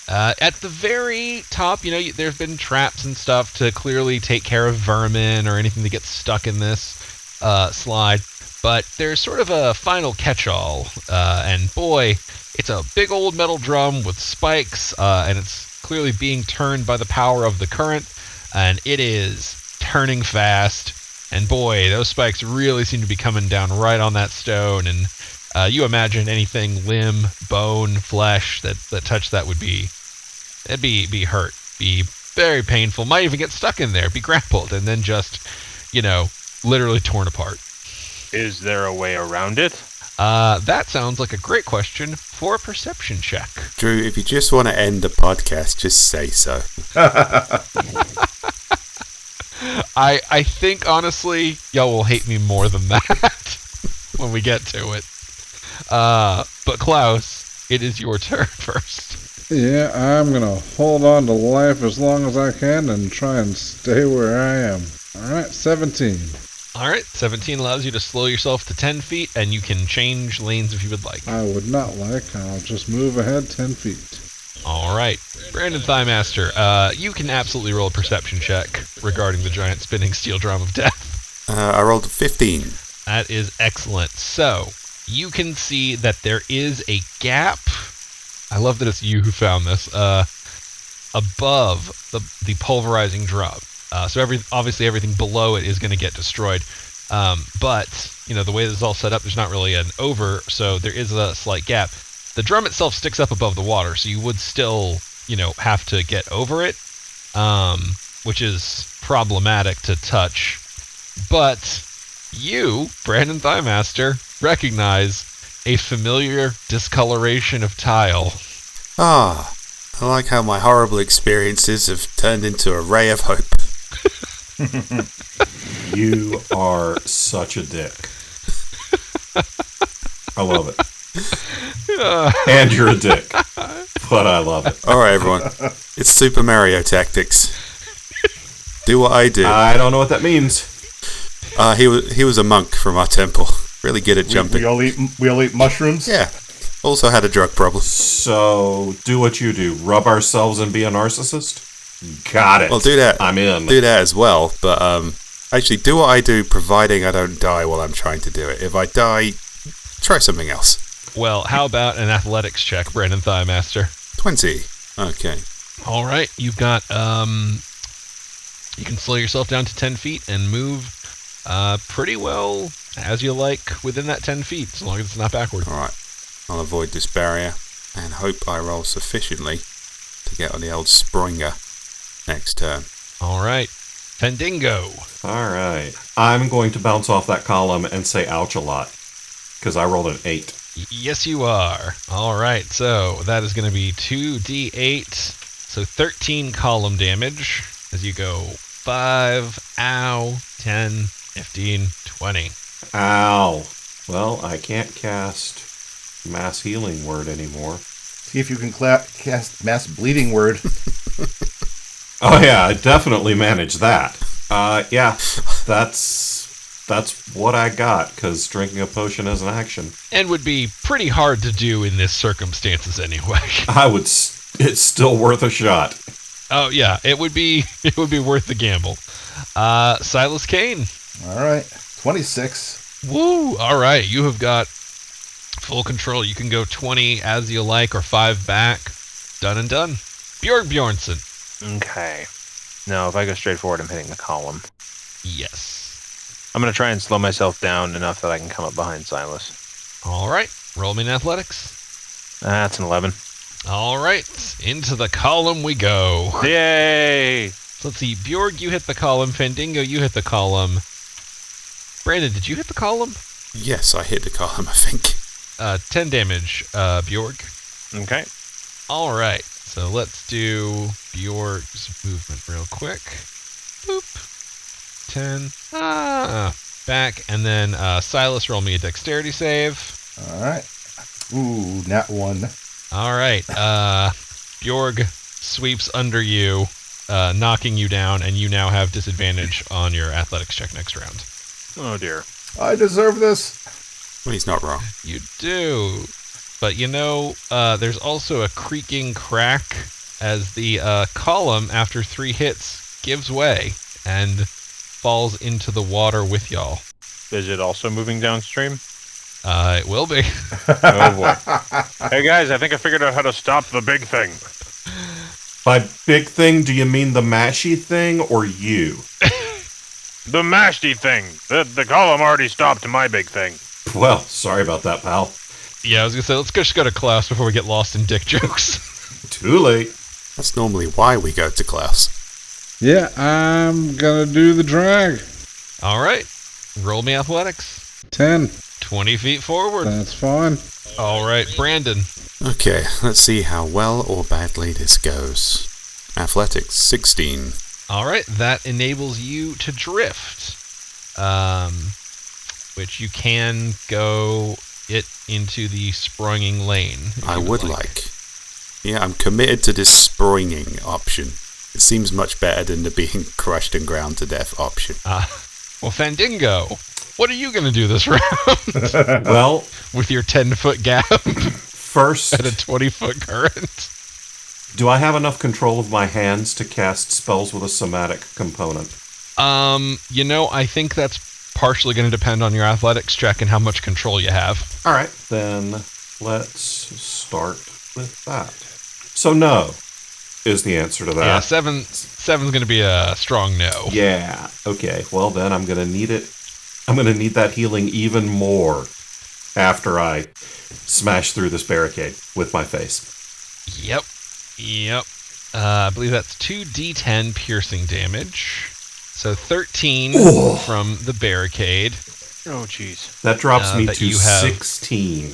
S7: At the very top, there's been traps and stuff to clearly take care of vermin or anything that gets stuck in this slide. But there's sort of a final catch-all, and boy, it's a big old metal drum with spikes, and it's clearly being turned by the power of the current, and it is turning fast, and boy, those spikes really seem to be coming down right on that stone, and you imagine anything limb, bone, flesh that touch that would be hurt, be very painful, might even get stuck in there, be grappled, and then just, literally torn apart.
S3: Is there a way around it?
S7: That sounds like a great question for a perception check.
S6: Drew, if you just want to end the podcast, just say so.
S7: I think, honestly, y'all will hate me more than that when we get to it. But Klaus, it is your turn first.
S5: Yeah, I'm going to hold on to life as long as I can and try and stay where I am. All right, 17.
S7: All right, 17 allows you to slow yourself to 10 feet, and you can change lanes if you would like.
S5: I would not like. I'll just move ahead 10 feet.
S7: All right. Brandon Thighmaster, you can absolutely roll a perception check regarding the giant spinning steel drum of death.
S6: I rolled a 15.
S7: That is excellent. So, you can see that there is a gap. I love that it's you who found this. Above the pulverizing drum. So obviously everything below it is going to get destroyed. But, the way this is all set up, there's not really an over, so there is a slight gap. The drum itself sticks up above the water, so you would still, have to get over it, which is problematic to touch. But you, Brandon Thighmaster, recognize a familiar discoloration of tile.
S6: Ah, I like how my horrible experiences have turned into a ray of hope.
S2: You are such a dick. I love it. And you're a dick. But I love it.
S6: Alright, everyone. It's Super Mario tactics. Do what I do.
S2: I don't know what that means.
S6: He was a monk from our temple. Really good at jumping.
S4: We all eat mushrooms?
S6: Yeah. Also had a drug problem.
S2: So, do what you do. Rub ourselves and be a narcissist? Got it.
S6: Well, do that.
S2: I'm in.
S6: Do that as well. But actually, do what I do, providing I don't die while I'm trying to do it. If I die, try something else.
S7: Well, how about an athletics check, Brandon Thighmaster?
S6: 20. Okay.
S7: All right, you've got you can slow yourself down to 10 feet and move pretty well as you like within that 10 feet, as long as it's not backward.
S6: Alright, I'll avoid this barrier and hope I roll sufficiently to get on the old Sproinger next turn.
S7: All right. Fendingo.
S2: All right. I'm going to bounce off that column and say ouch a lot, because I rolled an 8.
S7: Yes, you are. All right. So that is going to be 2d8. So 13 column damage as you go 5, ow, 10, 15, 20.
S2: Ow. Well, I can't cast Mass Healing Word anymore.
S4: See if you can cast Mass Bleeding Word.
S2: Oh yeah, I definitely managed that. Yeah, that's what I got, because drinking a potion is an action.
S7: And would be pretty hard to do in this circumstances anyway.
S2: It's still worth a shot.
S7: Oh yeah, it would be worth the gamble. Silas Kane.
S4: All right, 26.
S7: Woo! All right, you have got full control. You can go 20 as you like, or 5 back. Done and done. Bjorg Bjornsson.
S3: Okay. No, if I go straight forward, I'm hitting the column.
S7: Yes.
S3: I'm going to try and slow myself down enough that I can come up behind Silas.
S7: All right. Roll me in athletics.
S3: That's an 11.
S7: All right. Into the column we go.
S3: Yay!
S7: So let's see. Bjorg, you hit the column. Fendingo, you hit the column. Brandon, did you hit the column?
S6: Yes, I hit the column, I think.
S7: 10 damage, Bjorg.
S3: Okay.
S7: All right. So let's do Bjorg's movement real quick. Boop. 10. Back. And then Silas, roll me a dexterity save.
S4: All right. Ooh, nat 1.
S7: All right. Bjorg sweeps under you, knocking you down, and you now have disadvantage on your athletics check next round.
S3: Oh, dear.
S4: I deserve this.
S6: Well, he's not wrong.
S7: You do. But there's also a creaking crack as the column, after 3 hits, gives way and falls into the water with y'all.
S3: Is it also moving downstream?
S7: It will be.
S3: Oh, boy. Hey, guys, I think I figured out how to stop the big thing.
S2: By big thing, do you mean the mashy thing or you?
S3: The mashty thing. The column already stopped my big thing.
S2: Well, sorry about that, pal.
S7: Yeah, I was going to say, let's just go to class before we get lost in dick jokes.
S2: Too late.
S6: That's normally why we go to class.
S5: Yeah, I'm gonna do the drag.
S7: All right. Roll me athletics.
S5: 10.
S7: 20 feet forward.
S5: That's fine.
S7: All right, Brandon.
S6: Okay, let's see how well or badly this goes. Athletics, 16.
S7: All right, that enables you to drift, which you can go it into the Sproing lane.
S6: I would like. Yeah, I'm committed to this Sproinging option. It seems much better than the being crushed and ground to death option.
S7: Well, Fendingo, what are you going to do this round?
S2: Well,
S7: with your 10-foot gap
S2: first,
S7: at a 20-foot current.
S2: do I have enough control of my hands to cast spells with a somatic component?
S7: I think that's partially going to depend on your athletics check and how much control you have.
S2: All right, then let's start with that. So no is the answer to that.
S7: Yeah, seven's going to be a strong no.
S2: Yeah. Okay. Well, then I'm going to need it. I'm going to need that healing even more after I smash through this barricade with my face.
S7: Yep. I believe that's 2d10 piercing damage. So 13 from the barricade.
S3: Oh, jeez.
S2: That drops me
S7: that
S2: to
S7: you have-
S2: 16.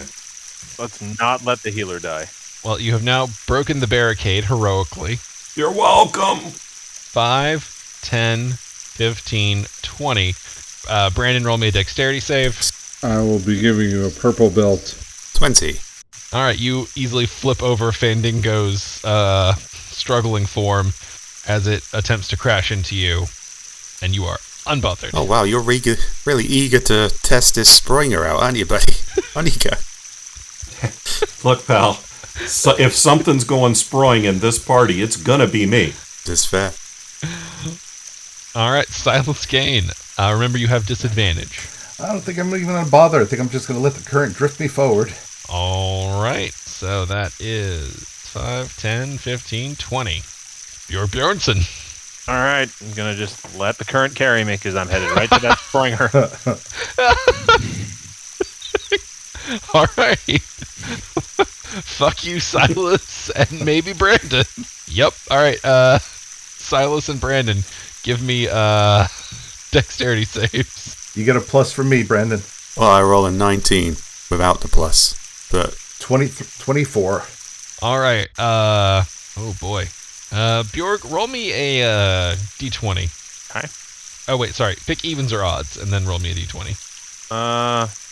S3: Let's not let the healer die.
S7: Well, you have now broken the barricade heroically.
S2: You're welcome.
S7: 5, 10, 15, 20. Brandon, roll me a dexterity save.
S5: I will be giving you a purple belt.
S6: 20.
S7: All right, you easily flip over Fandingo's struggling form as it attempts to crash into you, and you are unbothered.
S6: Oh, wow, you're really eager to test this Sproinger out, aren't you, buddy? On you go.
S2: Look, pal. So if something's going Sproing in this party, it's gonna be me.
S6: That's fair.
S7: All right, Silas Kane. Remember, you have disadvantage.
S4: I don't think I'm even going to bother. I think I'm just going to let the current drift me forward.
S7: All right, so that is 5, 10, 15, 20. Bjornsson.
S3: All right, I'm gonna just let the current carry me because I'm headed right to that Springer.
S7: All right. Fuck you, Silas, and maybe Brandon. Yep. All right. Silas and Brandon, give me dexterity saves.
S4: You get a plus from me, Brandon.
S6: Well, I roll a 19 without the plus, but
S4: 24.
S7: All right. Oh boy. Bjorg, roll me a d20.
S3: Okay.
S7: Oh wait, sorry. Pick evens or odds, and then roll me a d20.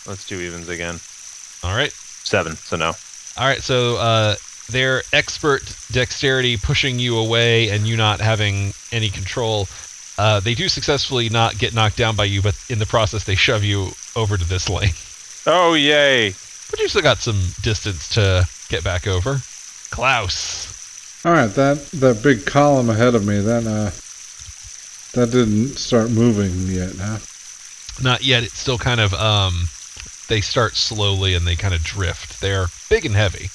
S3: Let's do evens again.
S7: All right.
S3: 7, so no.
S7: All right. So their expert dexterity pushing you away, and you not having any control. They do successfully not get knocked down by you, but in the process, they shove you over to this lane.
S3: Oh, yay.
S7: But you still got some distance to get back over. Klaus.
S5: All right, that big column ahead of me, that didn't start moving yet, huh?
S7: Not yet. It's still kind of, they start slowly and they kind of drift. They're big and heavy.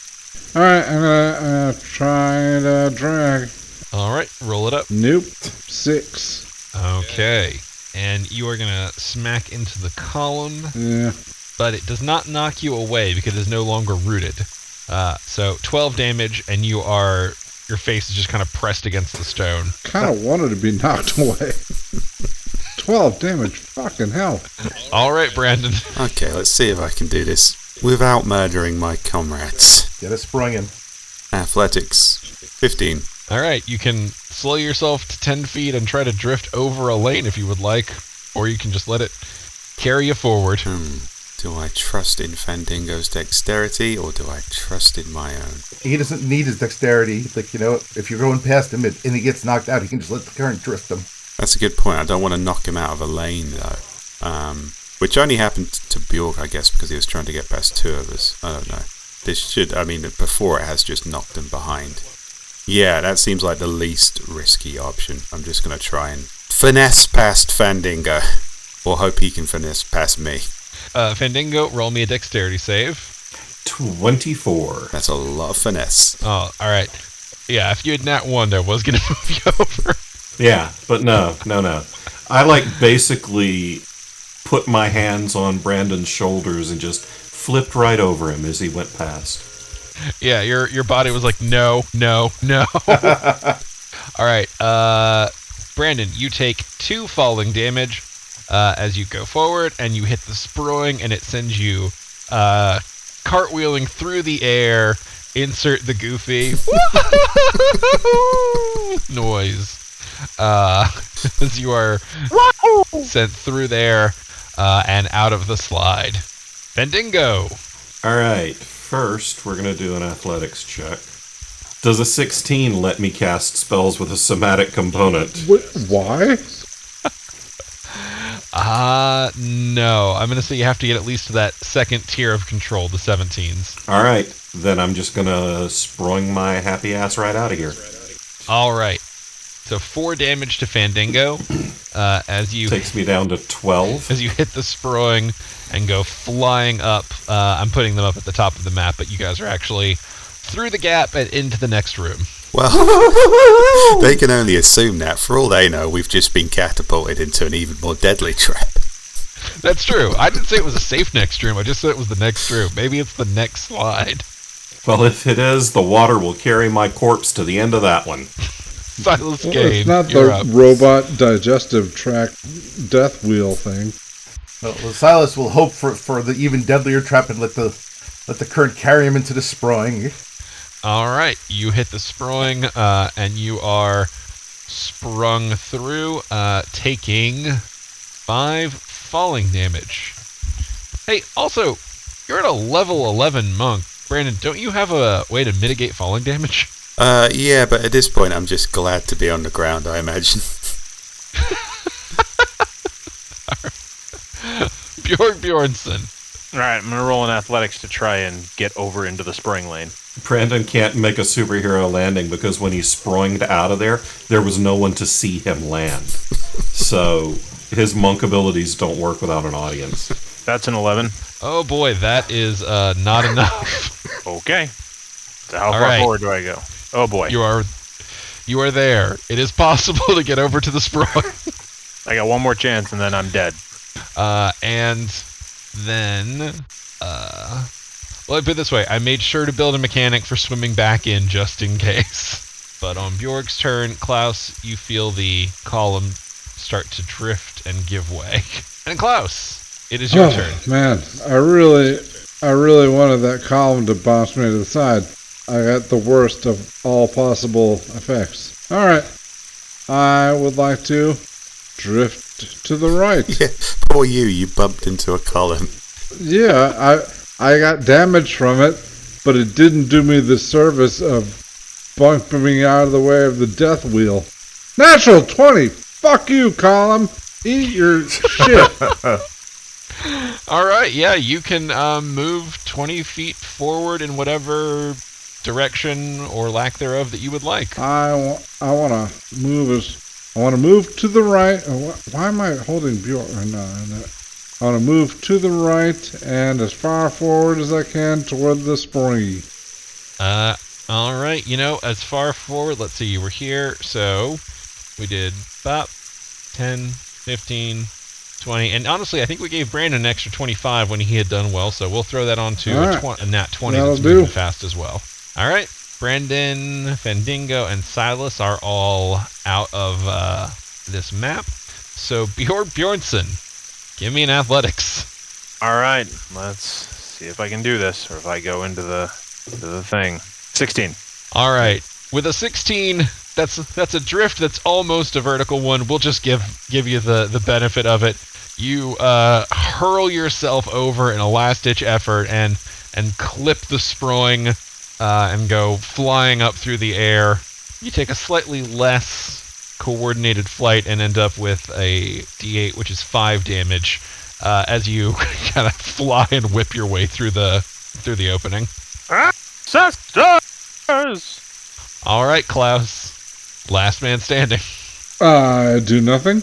S5: All right, I'm gonna try to drag.
S7: All right, roll it up.
S5: Nope, 6.
S7: Okay. And you are going to smack into the column.
S5: Yeah.
S7: But it does not knock you away because it is no longer rooted. So 12 damage, and your face is just kind of pressed against the stone.
S5: Kind of wanted to be knocked away. 12 damage, fucking hell.
S7: All right, Brandon.
S6: okay, let's see if I can do this without murdering my comrades.
S4: Get a Sproing in.
S6: Athletics, 15.
S7: All right, you can slow yourself to 10 feet and try to drift over a lane if you would like, or you can just let it carry you forward.
S6: Do I trust in Fandingo's dexterity, or do I trust in my own?
S4: He doesn't need his dexterity. Like, if you're going past him and he gets knocked out, he can just let the current drift him.
S6: That's a good point. I don't want to knock him out of a lane, though. Which only happened to Bjork, I guess, because he was trying to get past 2 of us. I don't know. Before it has just knocked him behind. Yeah, that seems like the least risky option. I'm just going to try and finesse past Fandingo. Or hope he can finesse past me.
S7: Fandingo, roll me a dexterity save.
S2: 24.
S6: That's a lot of finesse.
S7: Oh, all right. Yeah, if you had nat 1, I was going to move you over.
S2: Yeah, but no. I basically put my hands on Brandon's shoulders and just flipped right over him as he went past.
S7: Yeah, your body was like, no. All right, Brandon, you take 2 falling damage as you go forward, and you hit the Sproing, and it sends you cartwheeling through the air. Insert the goofy noise as you are sent through there and out of the slide. Fandingo.
S2: All right, first we're going to do an athletics check. Does a 16 let me cast spells with a somatic component?
S5: Why?
S7: No. I'm going to say you have to get at least to that second tier of control, the 17s.
S2: All right, then I'm just going to Sproing my happy ass right out of here.
S7: All right. So 4 damage to Fandingo as you...
S2: Takes me down to 12.
S7: As you hit the Sproing and go flying up. I'm putting them up at the top of the map, but you guys are actually through the gap and into the next room.
S6: Well, they can only assume that. For all they know, we've just been catapulted into an even more deadly trap.
S7: That's true. I didn't say it was a safe next room. I just said it was the next room. Maybe it's the next slide.
S2: Well, if it is, the water will carry my corpse to the end of that one.
S7: Silas Kane,
S5: It's not
S7: you're
S5: the
S7: up.
S5: robot digestive tract death wheel thing.
S4: Well, Silas will hope for the even deadlier trap and let the current carry him into the Sproing.
S7: All right, you hit the Sproing, and you are sprung through, taking 5 falling damage. Hey, also, you're at a level 11 monk. Brandon, don't you have a way to mitigate falling damage?
S6: Yeah, but at this point, I'm just glad to be on the ground, I imagine.
S7: Bjornsson.
S3: All right, I'm going to roll in athletics to try and get over into the Sproing lane.
S2: Brandon can't make a superhero landing because when he Sproinged out of there was no one to see him land. So his monk abilities don't work without an audience.
S3: That's an 11.
S7: Oh boy, that is not enough.
S3: Okay. So how
S7: All
S3: far
S7: right.
S3: forward do I go? Oh boy.
S7: You You are there. It is possible to get over to the Sproing.
S3: I got one more chance, and then I'm dead.
S7: And then, well, I put it this way. I made sure to build a mechanic for swimming back in just in case. But on Bjorg's turn, Klaus, you feel the column start to drift and give way. And Klaus, it is your turn.
S5: Man, I really wanted that column to bounce me to the side. I got the worst of all possible effects. Alright. I would like to drift to the right.
S6: Yeah, poor you bumped into a column.
S5: Yeah, I got damage from it, but it didn't do me the service of bumping me out of the way of the death wheel. Natural 20! Fuck you, column! Eat your shit!
S7: Alright, yeah, you can move 20 feet forward in whatever direction or lack thereof that you would like.
S5: I want to move to the right. Why am I holding Bjorn? No. I want to move to the right and as far forward as I can toward the Sproing.
S7: Alright, as far forward, let's see, you were here, so we did about 10, 15, 20, and honestly, I think we gave Brandon an extra 25 when he had done well, so we'll throw that on to a nat 20
S5: That'll
S7: that's moving fast as well. Alright, Brandon, Fendingo, and Silas are all out of this map, so Bjornson, give me an athletics.
S3: Alright, let's see if I can do this, or if I go into the thing. 16.
S7: Alright, with a 16... That's a drift that's almost a vertical one. We'll just give you the benefit of it. You hurl yourself over in a last-ditch effort and clip the Sproing and go flying up through the air. You take a slightly less coordinated flight and end up with a D8, which is 5 damage, as you kind of fly and whip your way through the opening.
S3: Ancestors!
S7: All right, Klaus. Last man standing.
S5: I do nothing.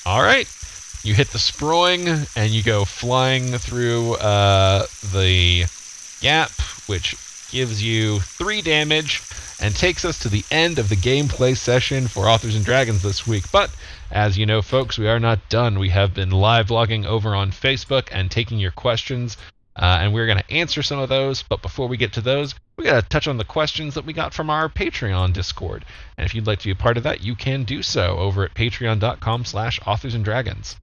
S7: All right. You hit the Sproing, and you go flying through the gap, which gives you 3 damage, and takes us to the end of the gameplay session for Authors and Dragons this week. But, as you know, folks, we are not done. We have been live blogging over on Facebook and taking your questions, and we're going to answer some of those. But before we get to those, we got to touch on the questions that we got from our Patreon Discord. And if you'd like to be a part of that, you can do so over at patreon.com/authorsanddragons.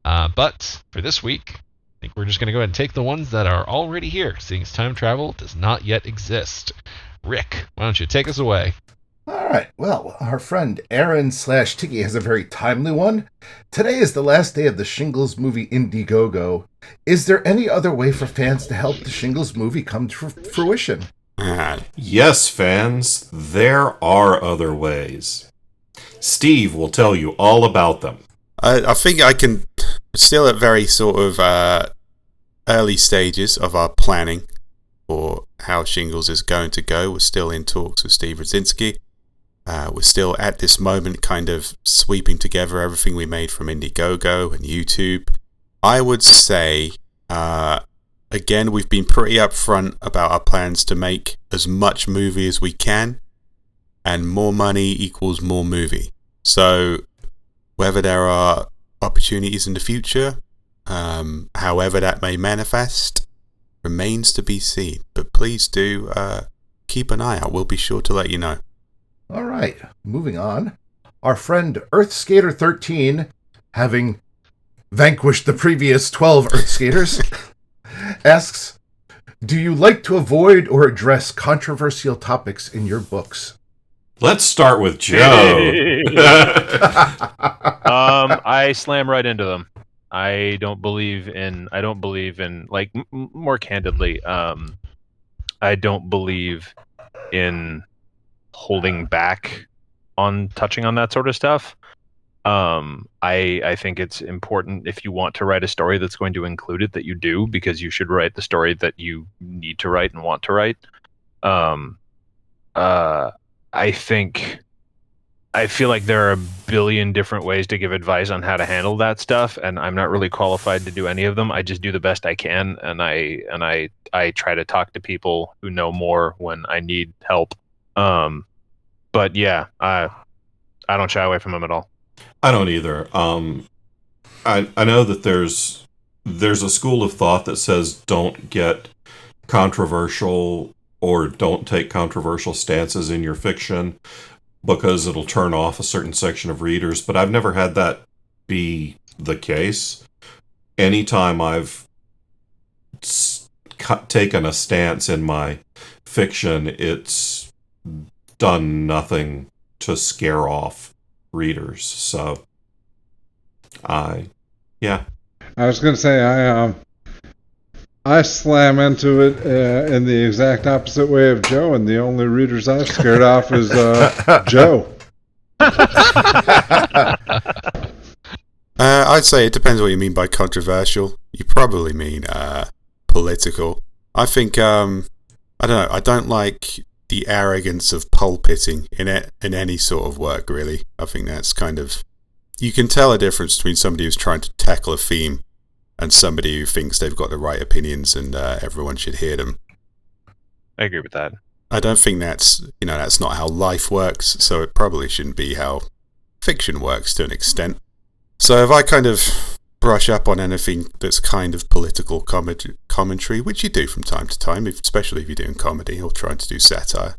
S7: But for this week, I think we're just going to go ahead and take the ones that are already here, seeing as time travel does not yet exist. Rick, why don't you take us away?
S4: All right. Well, our friend Aaron/Tiki has a very timely one. Today is the last day of the Shingles movie Indiegogo. Is there any other way for fans to help the Shingles movie come to fruition?
S2: Yes, fans, there are other ways. Steve will tell you all about them.
S6: I think I can, still at very sort of early stages of our planning for how Shingles is going to go. We're still in talks with Steve Rudzinski. We're still at this moment kind of sweeping together everything we made from Indiegogo and YouTube. I would say, again, we've been pretty upfront about our plans to make as much movie as we can, and more money equals more movie. So whether there are opportunities in the future, however that may manifest, remains to be seen. But please do keep an eye out. We'll be sure to let you know.
S4: All right, moving on. Our friend EarthSkater13, having vanquished the previous 12 Earthskaters, asks, do you like to avoid or address controversial topics in your books?
S2: Let's start with Joe.
S3: I slam right into them. I don't believe in like, more candidly, I don't believe in holding back on touching on that sort of stuff. I think it's important, if you want to write a story that's going to include it, that you do, because you should write the story that you need to write and want to write. I feel like there are a billion different ways to give advice on how to handle that stuff, and I'm not really qualified to do any of them. I just do the best I can, and I try to talk to people who know more when I need help. But yeah, I don't shy away from them at all.
S2: I don't either. I know that there's a school of thought that says don't get controversial or don't take controversial stances in your fiction because it'll turn off a certain section of readers, but I've never had that be the case. Anytime I've taken a stance in my fiction, it's done nothing to scare off readers. So, yeah.
S5: I was going to say I slam into it in the exact opposite way of Joe, and the only readers I've scared off is Joe.
S6: I'd say it depends what you mean by controversial. You probably mean political. I think I don't know. I don't like the arrogance of pulpitting in any sort of work. Really, I think that's kind of, you can tell a difference between somebody who's trying to tackle a theme and somebody who thinks they've got the right opinions and everyone should hear them.
S3: I agree with that.
S6: I don't think that's not how life works, so it probably shouldn't be how fiction works to an extent. So if I kind of brush up on anything that's kind of political commentary, which you do from time to time, especially if you're doing comedy or trying to do satire,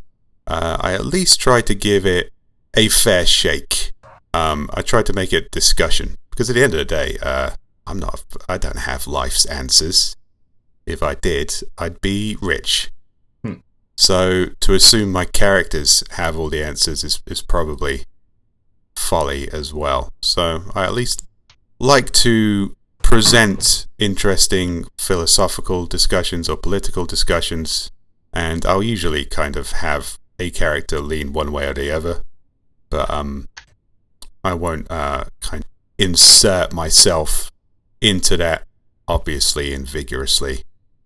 S6: I at least try to give it a fair shake. I try to make it discussion, because at the end of the day, I don't have life's answers. If I did, I'd be rich. So to assume my characters have all the answers is probably folly as well. So I at least like to present interesting philosophical discussions or political discussions, and I'll usually kind of have a character lean one way or the other, but I won't kind of insert myself into that obviously and vigorously,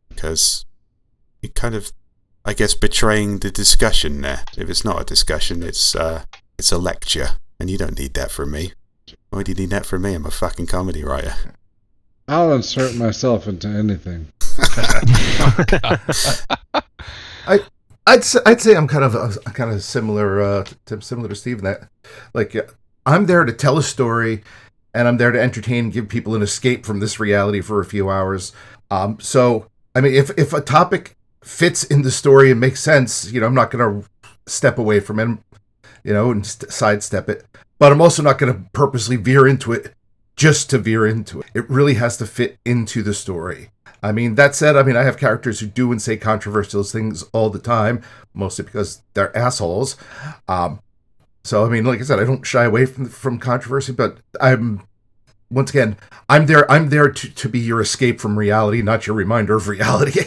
S6: because it kind of, I guess, betraying the discussion there. If it's not a discussion, it's a lecture, and you don't need that from me. Why do you need that from me? I'm a fucking comedy writer.
S5: I'll insert myself into anything.
S4: I'd say I'm kind of similar to Steve in that, like, I'm there to tell a story, and I'm there to entertain and give people an escape from this reality for a few hours. So I mean, if a topic fits in the story and makes sense, I'm not going to step away from it, and sidestep it. But I'm also not going to purposely veer into it just to veer into it. It really has to fit into the story. I mean, that said, I have characters who do and say controversial things all the time, mostly because they're assholes. So, I mean, like I said, I don't shy away from controversy, but I'm there to be your escape from reality, not your reminder of reality.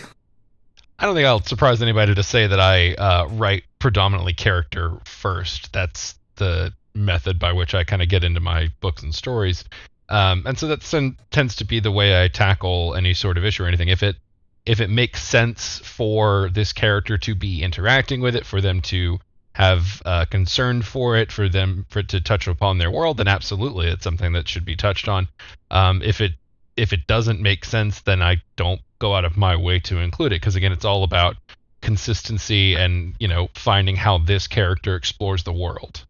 S7: I don't think I'll surprise anybody to say that I write predominantly character first. That's the method by which I kind of get into my books and stories. And so that tends to be the way I tackle any sort of issue or anything. If it makes sense for this character to be interacting with it, for them to have concern for it, for it to touch upon their world, then absolutely it's something that should be touched on. If it doesn't make sense, then I don't go out of my way to include it, because again, it's all about consistency and finding how this character explores the world.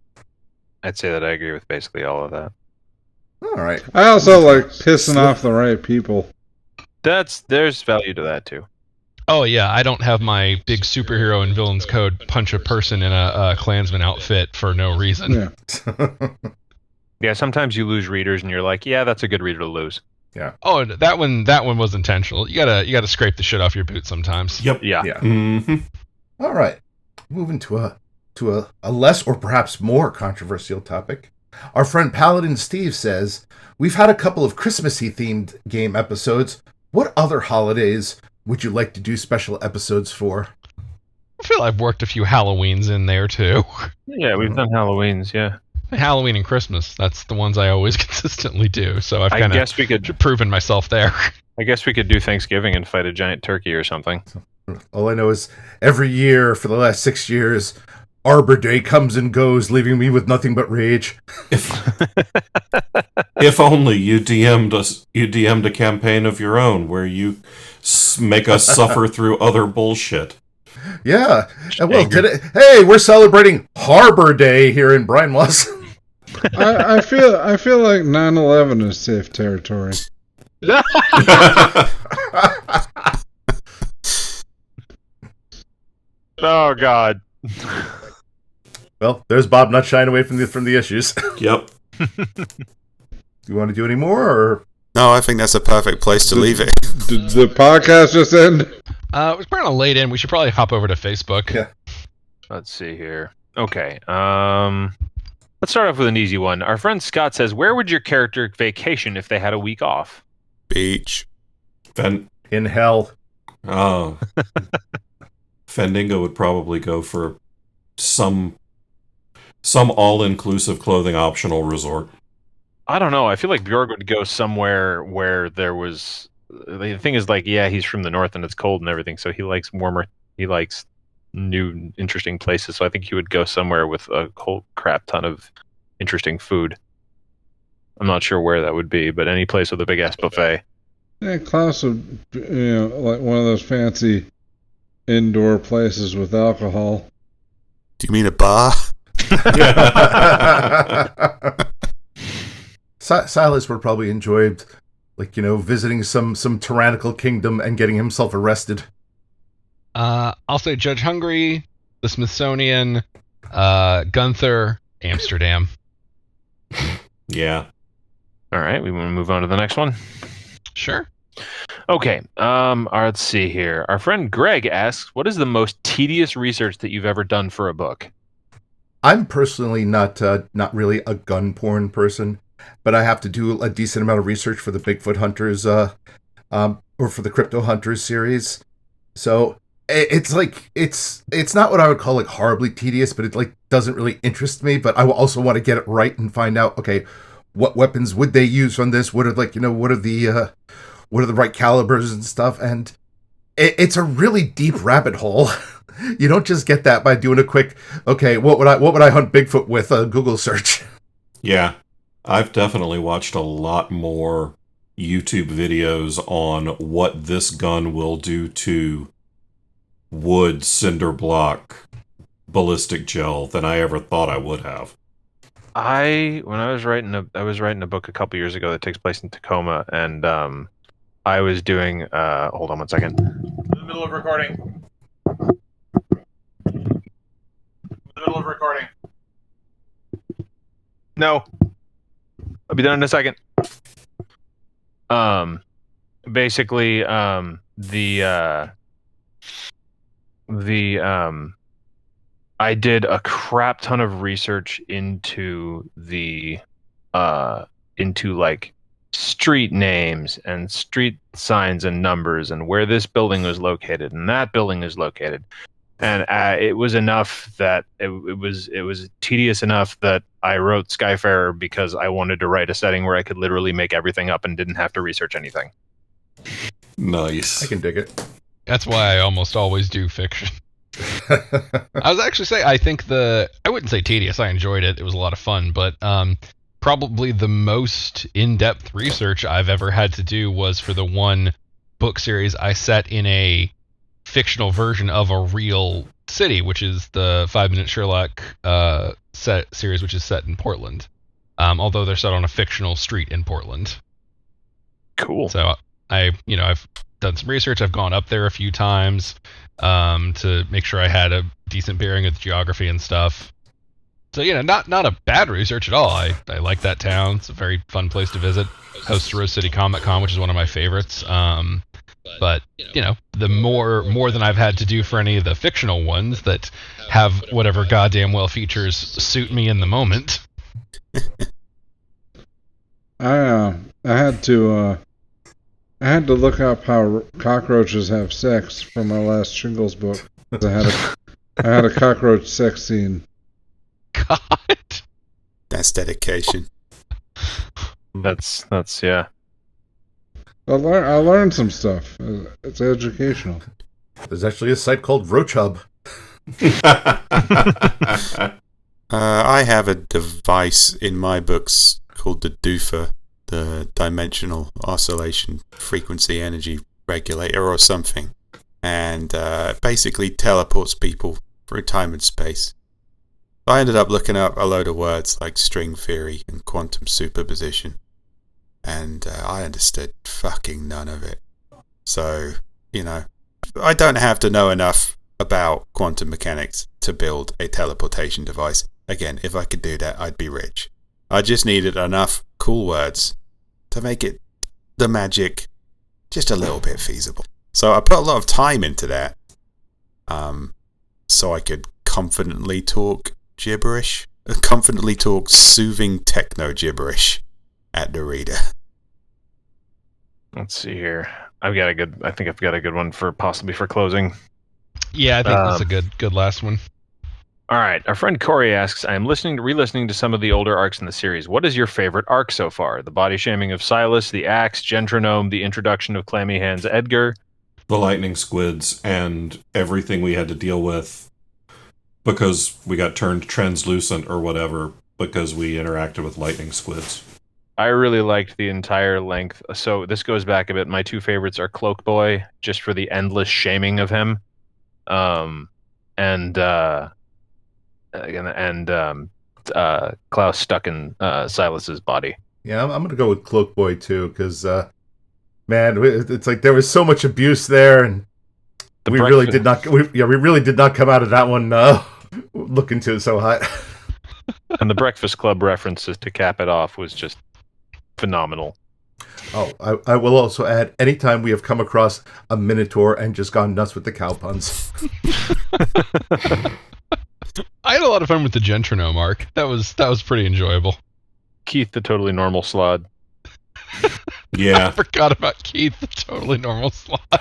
S3: I'd say that I agree with basically all of that.
S4: All right.
S5: I also like pissing off the right people.
S3: There's value to that too.
S7: Oh yeah, I don't have my big superhero and villains code punch a person in a Klansman outfit for no reason.
S5: Yeah.
S3: Yeah, sometimes you lose readers and you're like, yeah, that's a good reader to lose.
S4: Yeah.
S7: Oh, that one was intentional. You gotta scrape the shit off your boot sometimes.
S2: Yep.
S3: Yeah.
S2: Mm-hmm.
S4: All right. Moving to a less or perhaps more controversial topic. Our friend Paladin Steve says, we've had a couple of Christmassy themed game episodes. What other holidays would you like to do special episodes for?
S7: I feel I've worked a few Halloweens in there too.
S3: Yeah, we've done Halloweens, yeah.
S7: Halloween and Christmas, that's the ones I always consistently do. So I've kind of proven myself there.
S3: I guess we could do Thanksgiving and fight a giant turkey or something.
S4: All I know is every year for the last 6 years, Arbor Day comes and goes, leaving me with nothing but rage.
S2: If only you DM'd a campaign of your own where you make us suffer through other bullshit.
S4: Yeah. Well, today, hey, we're celebrating Harbor Day here in Brian Moss.
S5: I feel like 9/11 is safe territory.
S3: Oh God.
S4: Well, there's Bob not shying away from the issues.
S2: Yep.
S4: Do you want to do any more, or?
S6: No, I think that's a perfect place to leave it.
S5: Did the podcast just end?
S7: We're kind of late in. We should probably hop over to Facebook.
S4: Yeah.
S3: Let's see here. Okay. Let's start off with an easy one. Our friend Scott says, "Where would your character vacation if they had a week off?"
S6: Beach.
S4: In hell.
S2: Oh. Fendingo would probably go for some all-inclusive clothing optional resort.
S3: I don't know. I feel like Bjorg would go somewhere where there was. The thing is, like, yeah, he's from the north and it's cold and everything, so he likes warmer. He likes new, interesting places. So I think he would go somewhere with a whole crap ton of interesting food. I'm not sure where that would be, but any place with a big ass buffet.
S5: Yeah, Klaus would, like one of those fancy indoor places with alcohol.
S6: Do you mean a bar?
S4: Silas would probably enjoy, like, visiting some tyrannical kingdom and getting himself arrested.
S7: I'll say Judge Hungry, the Smithsonian, Gunther, Amsterdam.
S2: Yeah.
S3: All right, we want to move on to the next one.
S7: Sure.
S3: Okay. Let's see here. Our friend Greg asks, "What is the most tedious research that you've ever done for a book?"
S4: I'm personally not really a gun porn person, but I have to do a decent amount of research for the Bigfoot Hunters, or for the Crypto Hunters series. So it's like it's not what I would call like horribly tedious, but it like doesn't really interest me. But I also want to get it right and find out, okay, what weapons would they use on this? What are what are the right calibers and stuff? And it's a really deep rabbit hole. You don't just get that by doing a quick, okay, what would I hunt Bigfoot with a Google search?
S2: Yeah. I've definitely watched a lot more YouTube videos on what this gun will do to wood, cinder block, ballistic gel than I ever thought I would have.
S3: I was writing a book a couple years ago that takes place in Tacoma, and I was doing hold on one second. In the middle of recording. No. I'll be done in a second. Basically, I did a crap ton of research into like street names and street signs and numbers and where this building was located and that building is located. And it was enough that it was tedious enough that I wrote Skyfarer because I wanted to write a setting where I could literally make everything up and didn't have to research anything.
S2: Nice.
S4: I can dig it.
S7: That's why I almost always do fiction. I was actually saying, I think I wouldn't say tedious. I enjoyed it. It was a lot of fun, but probably the most in-depth research I've ever had to do was for the one book series I set in a fictional version of a real city, which is the 5 Minute Sherlock series, which is set in Portland. Although they're set on a fictional street in Portland.
S3: Cool.
S7: So I've done some research. I've gone up there a few times to make sure I had a decent bearing of the geography and stuff. So not a bad research at all. I like that town. It's a very fun place to visit. Hosts Rose City Comic Con, which is one of my favorites. But the more than I've had to do for any of the fictional ones that have whatever goddamn well features suit me in the moment.
S5: I had to look up how cockroaches have sex for my last Shingles book. I had a cockroach sex scene.
S7: God,
S6: That's dedication.
S3: That's yeah.
S5: I learned some stuff. It's educational.
S4: There's actually a site called Roach Hub.
S6: I have a device in my books called the DOFA, the Dimensional Oscillation Frequency Energy Regulator or something. and basically teleports people through time and space. I ended up looking up a load of words like string theory and quantum superposition, and I understood fucking none of it. So, I don't have to know enough about quantum mechanics to build a teleportation device. Again, if I could do that, I'd be rich. I just needed enough cool words to make it the magic just a little bit feasible. So I put a lot of time into that, so I could confidently talk soothing techno gibberish at the reader.
S3: Let's see here. I think I've got a good one for closing.
S7: Yeah, I think that's a good last one.
S3: All right. Our friend Corey asks, I am re-listening to some of the older arcs in the series. What is your favorite arc so far? The body shaming of Silas, the axe, Gentronome, the introduction of Clammy Hands Edgar,
S2: the lightning squids, and everything we had to deal with because we got turned translucent or whatever because we interacted with lightning squids.
S3: I really liked the entire length. So this goes back a bit. My two favorites are Cloak Boy, just for the endless shaming of him, and Klaus stuck in Silas's body.
S4: Yeah, I'm gonna go with Cloak Boy too, because man, it's like there was so much abuse there, and we really did not come out of that one looking to it so hot.
S3: And the Breakfast Club references to cap it off was just phenomenal.
S4: Oh, I will also add, anytime we have come across a Minotaur and just gone nuts with the cow puns.
S7: I had a lot of fun with the Gentronome arc. That was pretty enjoyable.
S3: Keith, the totally normal slod.
S2: Yeah.
S7: I forgot about Keith, the totally normal slod.
S6: I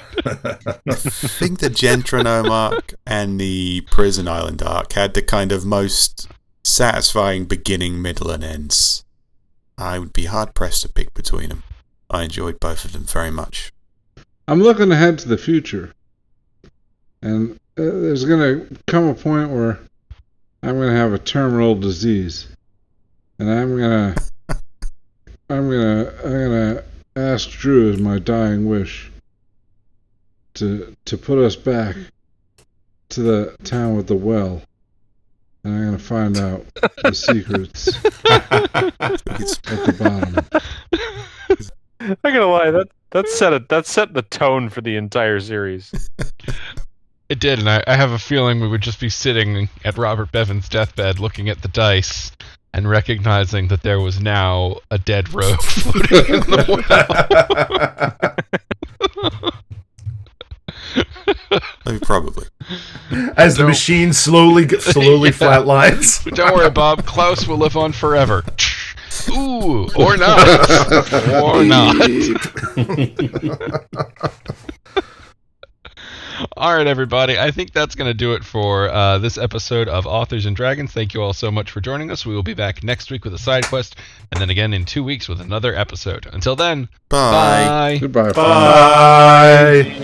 S6: think the Gentronome arc and the Prison Island arc had the kind of most satisfying beginning, middle, and ends. I would be hard-pressed to pick between them. I enjoyed both of them very much.
S5: I'm looking ahead to the future. And there's going to come a point where I'm going to have a terminal disease. And I'm going to ask Drew as my dying wish to put us back to the town with the well. And I'm going to find out the secrets at the bottom.
S3: I'm gonna lie, that set the tone for the entire series.
S7: It did, and I have a feeling we would just be sitting at Robert Bevan's deathbed looking at the dice and recognizing that there was now a dead rogue floating in the well.
S6: Probably.
S4: As the machine slowly flatlines.
S7: Don't worry, Bob. Klaus will live on forever. Ooh, or not. Or not. All right, everybody. I think that's going to do it for this episode of Authors and Dragons. Thank you all so much for joining us. We will be back next week with a side quest, and then again in 2 weeks with another episode. Until then,
S6: bye.
S5: Goodbye.
S4: Bye.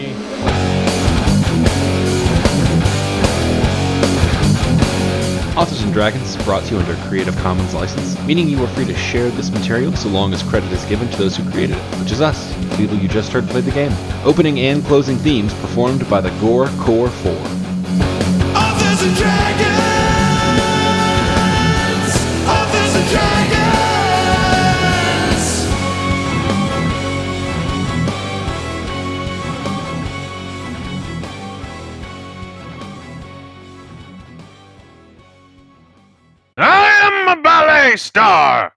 S8: Authors and Dragons is brought to you under a Creative Commons license, meaning you are free to share this material so long as credit is given to those who created it, which is us, the people you just heard play the game. Opening and closing themes performed by the Gore Core 4.
S1: Authors and Dragons! Authors and Dragons! I am a ballet star!